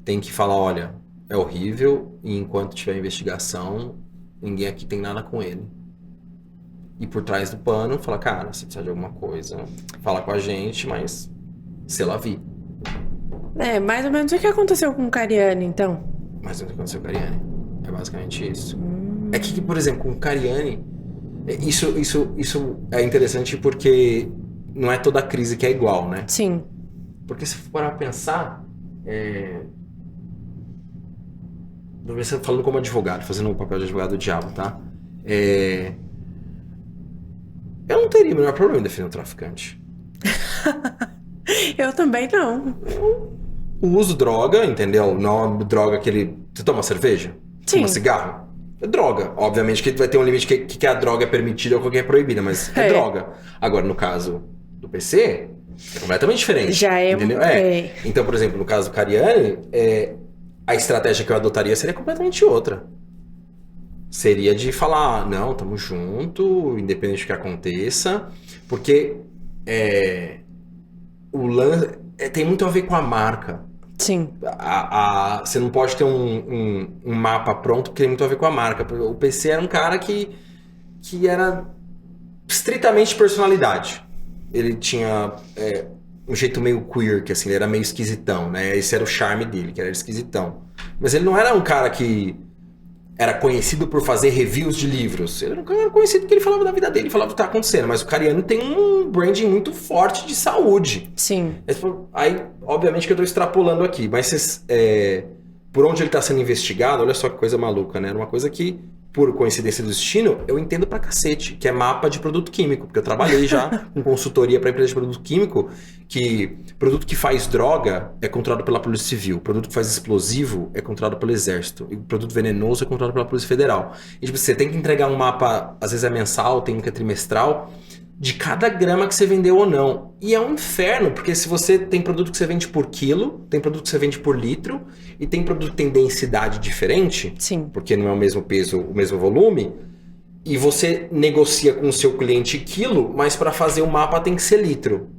tem que falar, olha, é horrível e enquanto tiver investigação, ninguém aqui tem nada com ele. E por trás do pano, falar, cara, se precisar de alguma coisa, fala com a gente, mas sei lá, vi. Mais ou menos o que aconteceu com o Cariani, então. Mas o que aconteceu com o Cariani? É basicamente isso. É que, por exemplo, com o Cariani, isso é interessante porque não é toda crise que é igual, né? Sim. Porque se for parar pra pensar, você falando como advogado, fazendo o papel de advogado do diabo, tá? Eu não teria o menor problema em defender um traficante. Eu também não. Uso droga, entendeu? Não é uma droga que ele... Você toma cerveja? Sim. Fuma cigarro? É droga. Obviamente que vai ter um limite que a droga é permitida ou que é proibida, mas é droga. Agora, no caso do PC, é completamente diferente. Já é... Entendeu? Então, por exemplo, no caso do Cariani, a estratégia que eu adotaria seria completamente outra. Seria de falar, não, tamo junto, independente do que aconteça, porque o lance tem muito a ver com a marca. Sim. Você não pode ter um mapa pronto porque tem muito a ver com a marca. O PC era um cara que era estritamente personalidade. Ele tinha um jeito meio queer, que assim, ele era meio esquisitão, né? Esse era o charme dele, que era esquisitão. Mas ele não era um cara que era conhecido por fazer reviews de livros. Ele era um cara conhecido porque ele falava da vida dele, falava do que tá acontecendo. Mas o Cariani tem um branding muito forte de saúde. Sim. Aí, obviamente que eu tô extrapolando aqui, mas por onde ele tá sendo investigado, olha só que coisa maluca, né? Era uma coisa que, por coincidência do destino, eu entendo pra cacete, que é mapa de produto químico, porque eu trabalhei já com consultoria pra empresa de produto químico, que produto que faz droga é controlado pela Polícia Civil, produto que faz explosivo é controlado pelo Exército, e produto venenoso é controlado pela Polícia Federal. E tipo, você tem que entregar um mapa, às vezes é mensal, tem um que é trimestral, de cada grama que você vendeu ou não. E é um inferno, porque se você tem produto que você vende por quilo, tem produto que você vende por litro, e tem produto que tem densidade diferente, sim, porque não é o mesmo peso, o mesmo volume, e você negocia com o seu cliente quilo, mas para fazer o mapa tem que ser litro.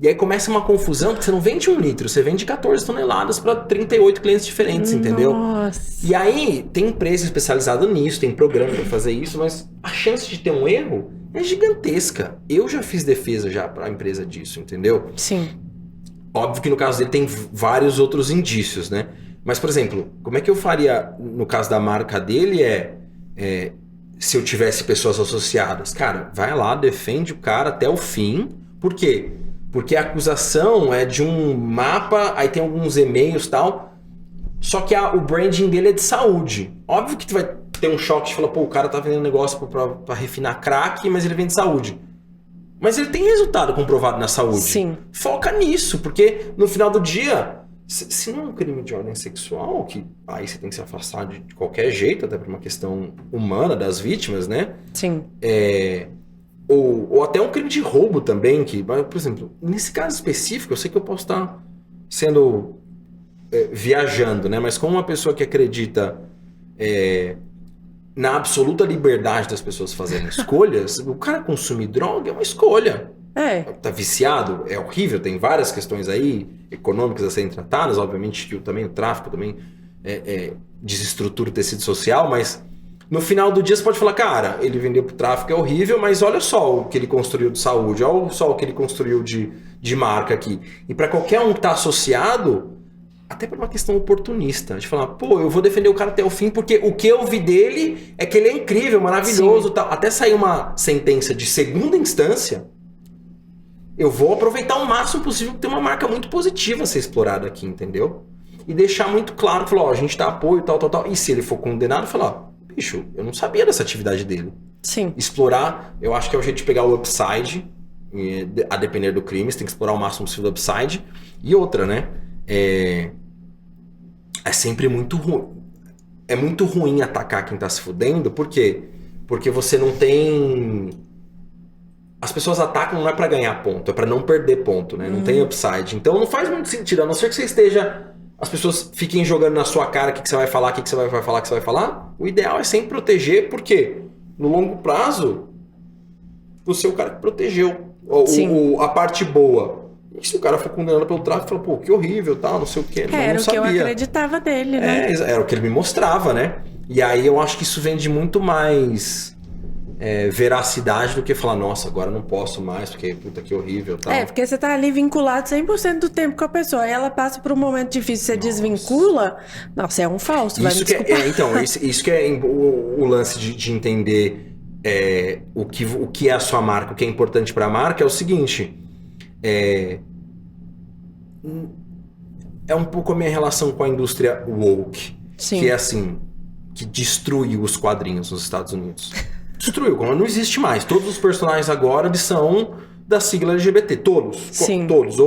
E aí começa uma confusão, porque você não vende 1 litro, você vende 14 toneladas para 38 clientes diferentes, entendeu? Nossa. E aí tem empresa especializada nisso, tem programa para fazer isso, mas a chance de ter um erro é gigantesca. Eu já fiz defesa já para a empresa disso, entendeu? Sim. Óbvio que no caso dele tem vários outros indícios, né? Mas, por exemplo, como é que eu faria no caso da marca dele se eu tivesse pessoas associadas? Cara, vai lá, defende o cara até o fim. Por quê? Porque a acusação é de um mapa, aí tem alguns e-mails e tal, só que o branding dele é de saúde. Óbvio que tu vai ter um choque de falar, pô, o cara tá vendendo negócio pra refinar crack, mas ele vende saúde. Mas ele tem resultado comprovado na saúde. Sim. Foca nisso, porque no final do dia, se não é um crime de ordem sexual, que aí você tem que se afastar de qualquer jeito, até por uma questão humana das vítimas, né? Sim. Ou até um crime de roubo também, que, por exemplo, nesse caso específico, eu sei que eu posso estar sendo viajando, né? Mas como uma pessoa que acredita na absoluta liberdade das pessoas fazerem escolhas, o cara consumir droga é uma escolha. Tá viciado, é horrível, tem várias questões aí econômicas a serem tratadas, obviamente que também o tráfico também desestrutura o tecido social, mas no final do dia você pode falar, cara, ele vendeu pro tráfico, é horrível, mas olha só o que ele construiu de saúde, olha só o que ele construiu de marca aqui. E para qualquer um que tá associado, até por uma questão oportunista, de falar, pô, eu vou defender o cara até o fim, porque o que eu vi dele é que ele é incrível, maravilhoso, tal. Até sair uma sentença de segunda instância, eu vou aproveitar o máximo possível que tem uma marca muito positiva a ser explorada aqui, entendeu? E deixar muito claro, falar, ó, a gente dá apoio, tal. E se ele for condenado, falar, bicho, eu não sabia dessa atividade dele. Sim. Explorar, eu acho que é o jeito de pegar o upside, a depender do crime, você tem que explorar o máximo possível do upside. E outra, né? É sempre muito ruim. É muito ruim atacar quem tá se fudendo, por quê? Porque você não tem... As pessoas atacam não é pra ganhar ponto, é pra não perder ponto, né? Não tem upside. Então não faz muito sentido, a não ser que você esteja... As pessoas fiquem jogando na sua cara o que você vai falar, o que você vai falar, o que você vai falar. O ideal é sempre proteger, porque no longo prazo, você é o cara que protegeu a parte boa. E se o cara for condenado pelo tráfico, fala, pô, que horrível, tal, não sei o quê. Era não o sabia. Que eu acreditava dele, né? Era o que ele me mostrava, né? E aí eu acho que isso vem de muito mais veracidade do que falar, nossa, agora não posso mais, porque puta que horrível, tal. Porque você tá ali vinculado 100% do tempo com a pessoa. Aí ela passa por um momento difícil, você desvincula, nossa, é um falso, vai me desculpar. Então, isso que é o lance de entender o que é a sua marca, o que é importante pra marca, é o seguinte... É um pouco a minha relação com a indústria woke. Sim. Que é assim, que destruiu os quadrinhos nos Estados Unidos. Destruiu, não existe mais. Todos os personagens agora eles são da sigla LGBT. Todos. Sim. Todos.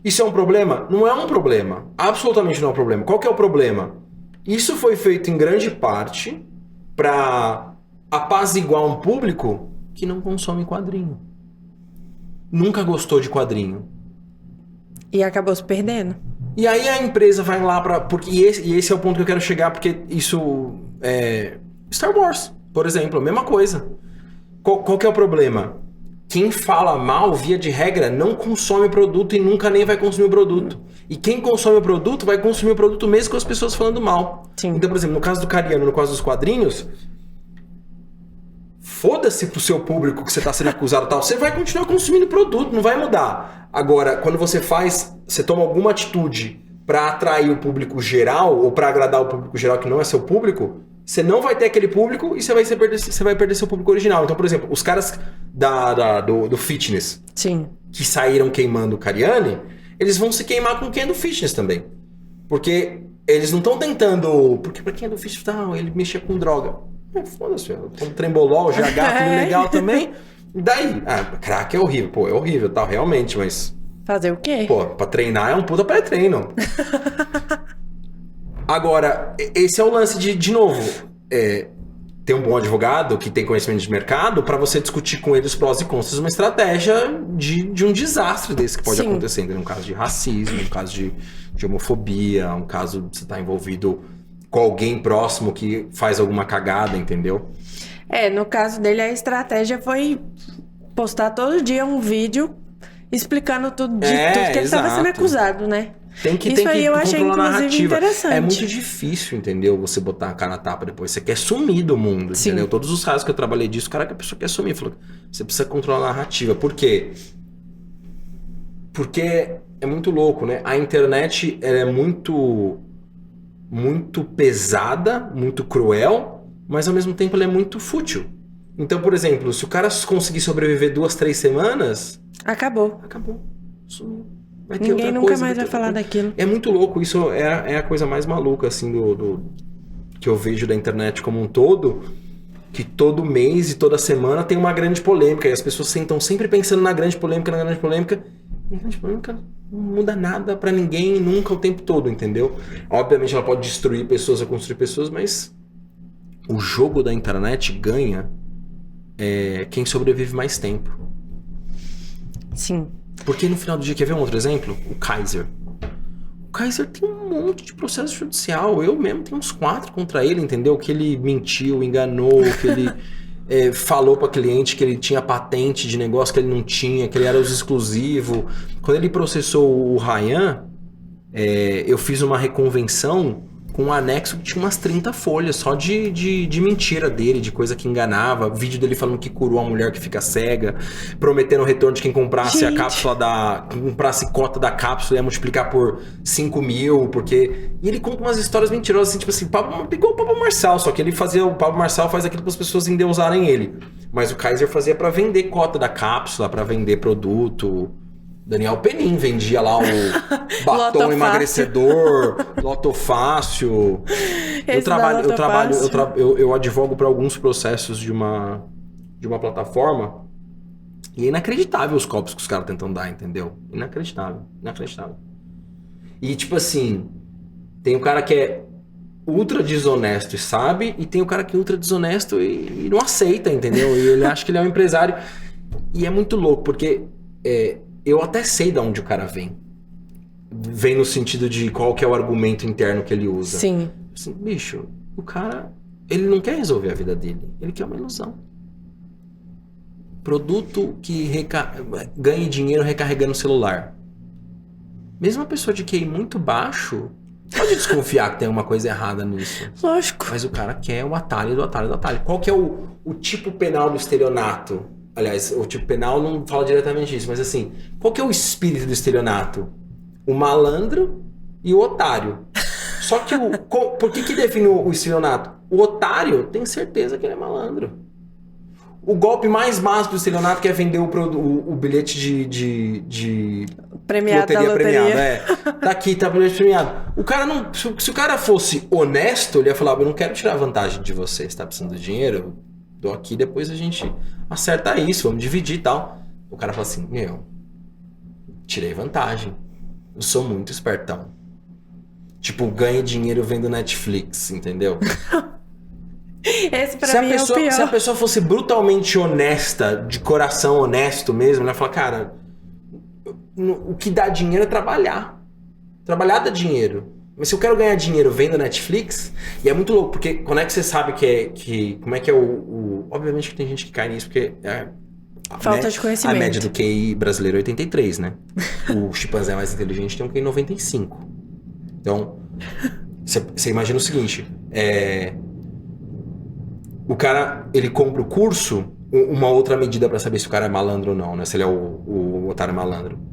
Isso é um problema? Não é um problema. Absolutamente não é um problema. Qual que é o problema? Isso foi feito em grande parte para apaziguar um público que não consome quadrinho. Nunca gostou de quadrinho. E acabou se perdendo. E aí a empresa vai lá e esse é o ponto que eu quero chegar, porque isso é... Star Wars, por exemplo, a mesma coisa. Qual que é o problema? Quem fala mal, via de regra, não consome o produto e nunca nem vai consumir o produto. E quem consome o produto vai consumir o produto mesmo com as pessoas falando mal. Sim. Então, por exemplo, no caso do Cariano, no caso dos quadrinhos, foda-se pro seu público que você tá sendo acusado e tal. Você vai continuar consumindo o produto, não vai mudar. Agora, quando você toma alguma atitude pra atrair o público geral, ou pra agradar o público geral que não é seu público, você não vai ter aquele público e você vai perder seu público original. Então, por exemplo, os caras do fitness, Sim. que saíram queimando o Cariani, eles vão se queimar com quem é do fitness também. Porque eles não estão tentando... Porque pra quem é do fitness, ele mexia com droga. Foda-se, como trembolol, GH, tudo legal também. E daí? Crack é horrível. Pô, é horrível, tal, realmente, mas... Fazer o quê? Pô, pra treinar é um puta pré-treino. Agora, esse é o lance de novo, ter um bom advogado que tem conhecimento de mercado para você discutir com ele os prós e contras, uma estratégia de um desastre desse que pode acontecer, um caso de racismo, um caso de homofobia, um caso de você estar envolvido com alguém próximo que faz alguma cagada, entendeu? No caso dele, a estratégia foi postar todo dia um vídeo explicando tudo que ele estava sendo acusado, né? Tem que eu achei, inclusive, interessante. É muito difícil, entendeu? Você botar a cara na tapa depois. Você quer sumir do mundo, Sim. entendeu? Todos os casos que eu trabalhei disso, cara, que a pessoa quer sumir. Falou, você precisa controlar a narrativa. Por quê? Porque é muito louco, né? A internet ela é muito pesada, muito cruel, mas ao mesmo tempo ela é muito fútil. Então, por exemplo, se o cara conseguir sobreviver 2-3 semanas... Acabou. Sumiu. Ninguém nunca mais vai falar daquilo. É muito louco, isso é a coisa mais maluca, assim, que eu vejo da internet como um todo, que todo mês e toda semana tem uma grande polêmica, e as pessoas estão sempre pensando na grande polêmica, e a grande polêmica não muda nada pra ninguém, nunca, o tempo todo, entendeu? Obviamente ela pode destruir pessoas ou construir pessoas, mas o jogo da internet ganha quem sobrevive mais tempo. Sim. Porque no final do dia, quer ver um outro exemplo? O Kaiser. O Kaiser tem um monte de processo judicial. Eu mesmo tenho uns 4 contra ele, entendeu? Que ele mentiu, enganou, que ele falou para cliente que ele tinha patente de negócio que ele não tinha, que ele era uso exclusivo. Quando ele processou o Ryan, eu fiz uma reconvenção com um anexo que tinha umas 30 folhas só de mentira dele, de coisa que enganava, vídeo dele falando que curou a mulher que fica cega, prometendo o retorno de quem comprasse a cápsula comprasse cota da cápsula ia multiplicar por 5 mil, porque... E ele conta umas histórias mentirosas, assim, tipo assim, igual o Pablo Marçal, só que o Pablo Marçal faz aquilo para as pessoas endeusarem ele. Mas o Kaiser fazia para vender cota da cápsula, para vender produto... Daniel Penin vendia lá o batom emagrecedor, Loto Fácil. Eu advogo para alguns processos de uma plataforma e é inacreditável os golpes que os caras tentam dar, entendeu? Inacreditável. E tipo assim, tem o cara que é ultra desonesto e sabe, e tem o cara que é ultra desonesto e não aceita, entendeu? E ele acha que ele é um empresário. E é muito louco, porque... eu até sei de onde o cara vem. Vem no sentido de qual que é o argumento interno que ele usa. Sim. Assim, bicho, o cara, ele não quer resolver a vida dele. Ele quer uma ilusão. Produto que ganhe dinheiro recarregando o celular. Mesmo uma pessoa de QI muito baixo, pode desconfiar que tem uma coisa errada nisso. Lógico. Mas o cara quer o atalho do atalho do atalho. Qual que é o tipo penal do estelionato? Aliás, o tipo penal não fala diretamente disso, mas assim, qual que é o espírito do estelionato? O malandro e o otário. Só que por que define o estelionato? O otário tem certeza que ele é malandro. O golpe mais básico do estelionato que é vender o bilhete de premiado loteria premiado. Tá aqui, tá o bilhete premiado. O cara não... Se o cara fosse honesto, ele ia falar, eu não quero tirar vantagem de você. Você tá precisando de dinheiro? Dou aqui, depois a gente acerta isso, vamos dividir e tal. O cara fala assim, tirei vantagem. Eu sou muito espertão. Tipo, ganhe dinheiro vendo Netflix, entendeu? Esse pra mim é o pior. Se a pessoa fosse brutalmente honesta, de coração honesto mesmo, ela fala, cara, o que dá dinheiro é trabalhar. Trabalhar dá dinheiro. Mas se eu quero ganhar dinheiro vendo Netflix, e é muito louco, porque quando é que você sabe como é que é obviamente que tem gente que cai nisso, porque falta de conhecimento. A média do QI brasileiro é 83, né? O chimpanzé mais inteligente tem um QI 95. Então, você imagina o seguinte, o cara, ele compra o curso, uma outra medida pra saber se o cara é malandro ou não, né? Se ele é o otário malandro.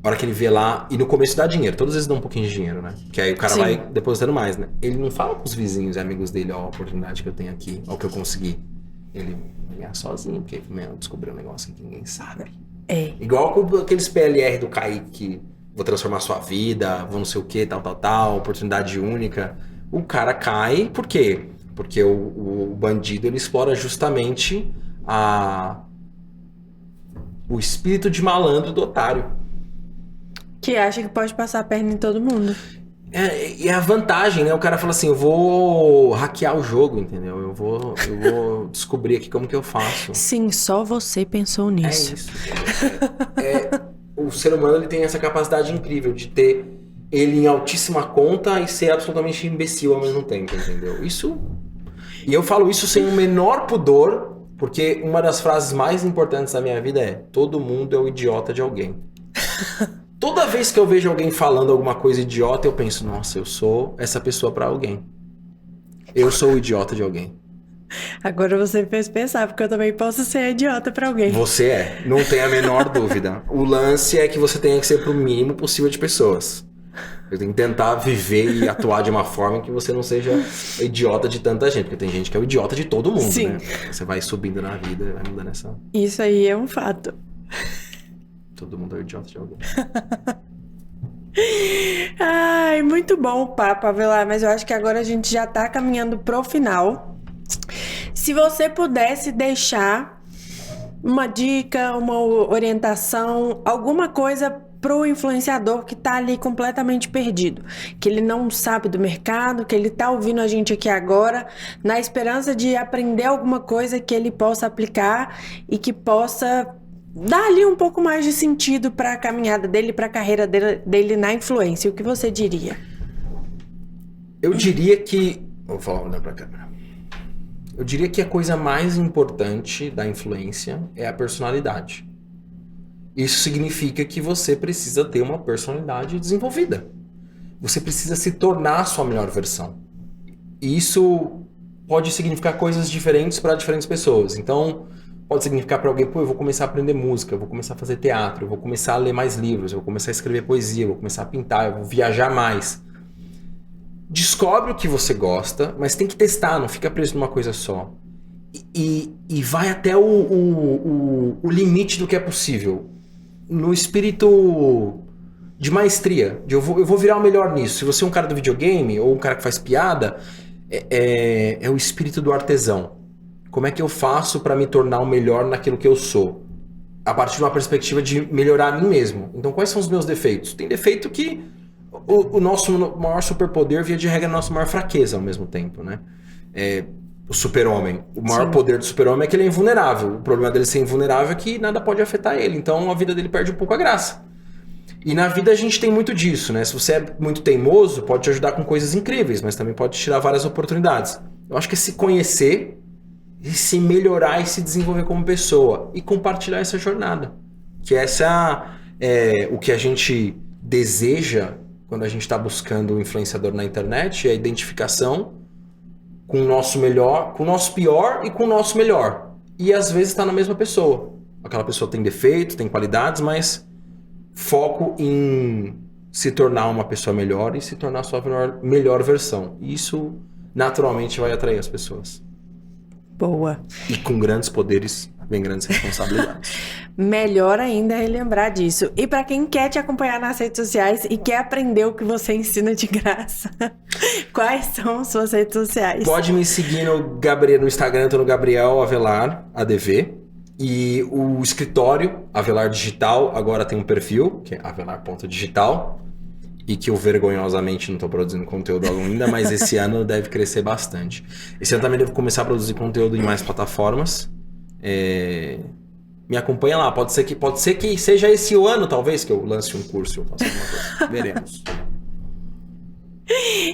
A hora que ele vê lá, e no começo dá dinheiro, todas as vezes dão um pouquinho de dinheiro, né? Que aí o cara vai depositando mais, né? Ele não fala pros vizinhos e amigos dele, ó, a oportunidade que eu tenho aqui, ó, o que eu consegui. Ele vai ganhar sozinho, porque, descobriu um negócio que ninguém sabe. Igual com aqueles PLR do Kaique, vou transformar sua vida, vou não sei o que, tal, oportunidade única. O cara cai, por quê? Porque o bandido, ele explora justamente o espírito de malandro do otário. Que acha que pode passar a perna em todo mundo. E a vantagem, né? O cara fala assim, eu vou hackear o jogo, entendeu? Eu vou descobrir aqui como que eu faço. Sim, só você pensou nisso. É isso. O ser humano, ele tem essa capacidade incrível de ter ele em altíssima conta e ser absolutamente imbecil ao mesmo tempo, entendeu? E eu falo isso sem o menor pudor, porque uma das frases mais importantes da minha vida é: todo mundo é o idiota de alguém. Toda vez que eu vejo alguém falando alguma coisa idiota, eu penso, nossa, eu sou essa pessoa pra alguém. Eu sou o idiota de alguém. Agora você me fez pensar, porque eu também posso ser idiota pra alguém. Você não tem a menor dúvida. O lance é que você tem que ser pro mínimo possível de pessoas. Você tem que tentar viver e atuar de uma forma que você não seja idiota de tanta gente, porque tem gente que é o idiota de todo mundo, Sim. Né? Você vai subindo na vida e vai mudando essa... Isso aí é um fato. Todo mundo é o idiota de alguém. Ai, muito bom o papo, Avelar, mas eu acho que agora a gente já tá caminhando pro final. Se você pudesse deixar uma dica, uma orientação, alguma coisa pro influenciador que tá ali completamente perdido, que ele não sabe do mercado, que ele tá ouvindo a gente aqui agora, na esperança de aprender alguma coisa que ele possa aplicar e que possa dar ali um pouco mais de sentido para a caminhada dele, para a carreira dele na influência. O que você diria? Eu diria que... Vou falar olhando pra câmera. Eu diria que a coisa mais importante da influência é a personalidade. Isso significa que você precisa ter uma personalidade desenvolvida. Você precisa se tornar a sua melhor versão. E isso pode significar coisas diferentes para diferentes pessoas. Então... pode significar para alguém, eu vou começar a aprender música, eu vou começar a fazer teatro, eu vou começar a ler mais livros, eu vou começar a escrever poesia, eu vou começar a pintar, eu vou viajar mais. Descobre o que você gosta, mas tem que testar, não fica preso numa coisa só. E vai até o limite do que é possível. No espírito de maestria, de eu vou virar o melhor nisso. Se você é um cara do videogame, ou um cara que faz piada, é o espírito do artesão. Como é que eu faço para me tornar o melhor naquilo que eu sou? A partir de uma perspectiva de melhorar a mim mesmo. Então, quais são os meus defeitos? Tem defeito que o nosso maior superpoder, via de regra, é a nossa maior fraqueza ao mesmo tempo, né? O super-homem. O maior poder do super-homem é que ele é invulnerável. O problema dele ser invulnerável é que nada pode afetar ele. Então, a vida dele perde um pouco a graça. E na vida a gente tem muito disso, né? Se você é muito teimoso, pode te ajudar com coisas incríveis, mas também pode te tirar várias oportunidades. Eu acho que é se conhecer... e se melhorar e se desenvolver como pessoa. E compartilhar essa jornada. Que essa é o que a gente deseja quando a gente está buscando um influenciador na internet, é a identificação com o nosso melhor, com o nosso pior e com o nosso melhor. E às vezes está na mesma pessoa. Aquela pessoa tem defeitos, tem qualidades, mas foco em se tornar uma pessoa melhor e se tornar a sua melhor versão. E isso naturalmente vai atrair as pessoas. Boa. E com grandes poderes vem grandes responsabilidades. Melhor ainda é lembrar disso. E para quem quer te acompanhar nas redes sociais e quer aprender o que você ensina de graça, quais são suas redes sociais? Pode me seguir no Instagram, eu tô no Gabriel Avelar, ADV. E o escritório, Avelar Digital, agora tem um perfil, que é avelar.digital, e que eu vergonhosamente não estou produzindo conteúdo ainda, mas esse ano deve crescer bastante. Esse ano também devo começar a produzir conteúdo em mais plataformas. Me acompanha lá, pode ser que seja esse o ano, talvez, que eu lance um curso ou faça alguma coisa. Veremos.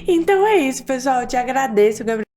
Então é isso, pessoal. Eu te agradeço, Gabriel.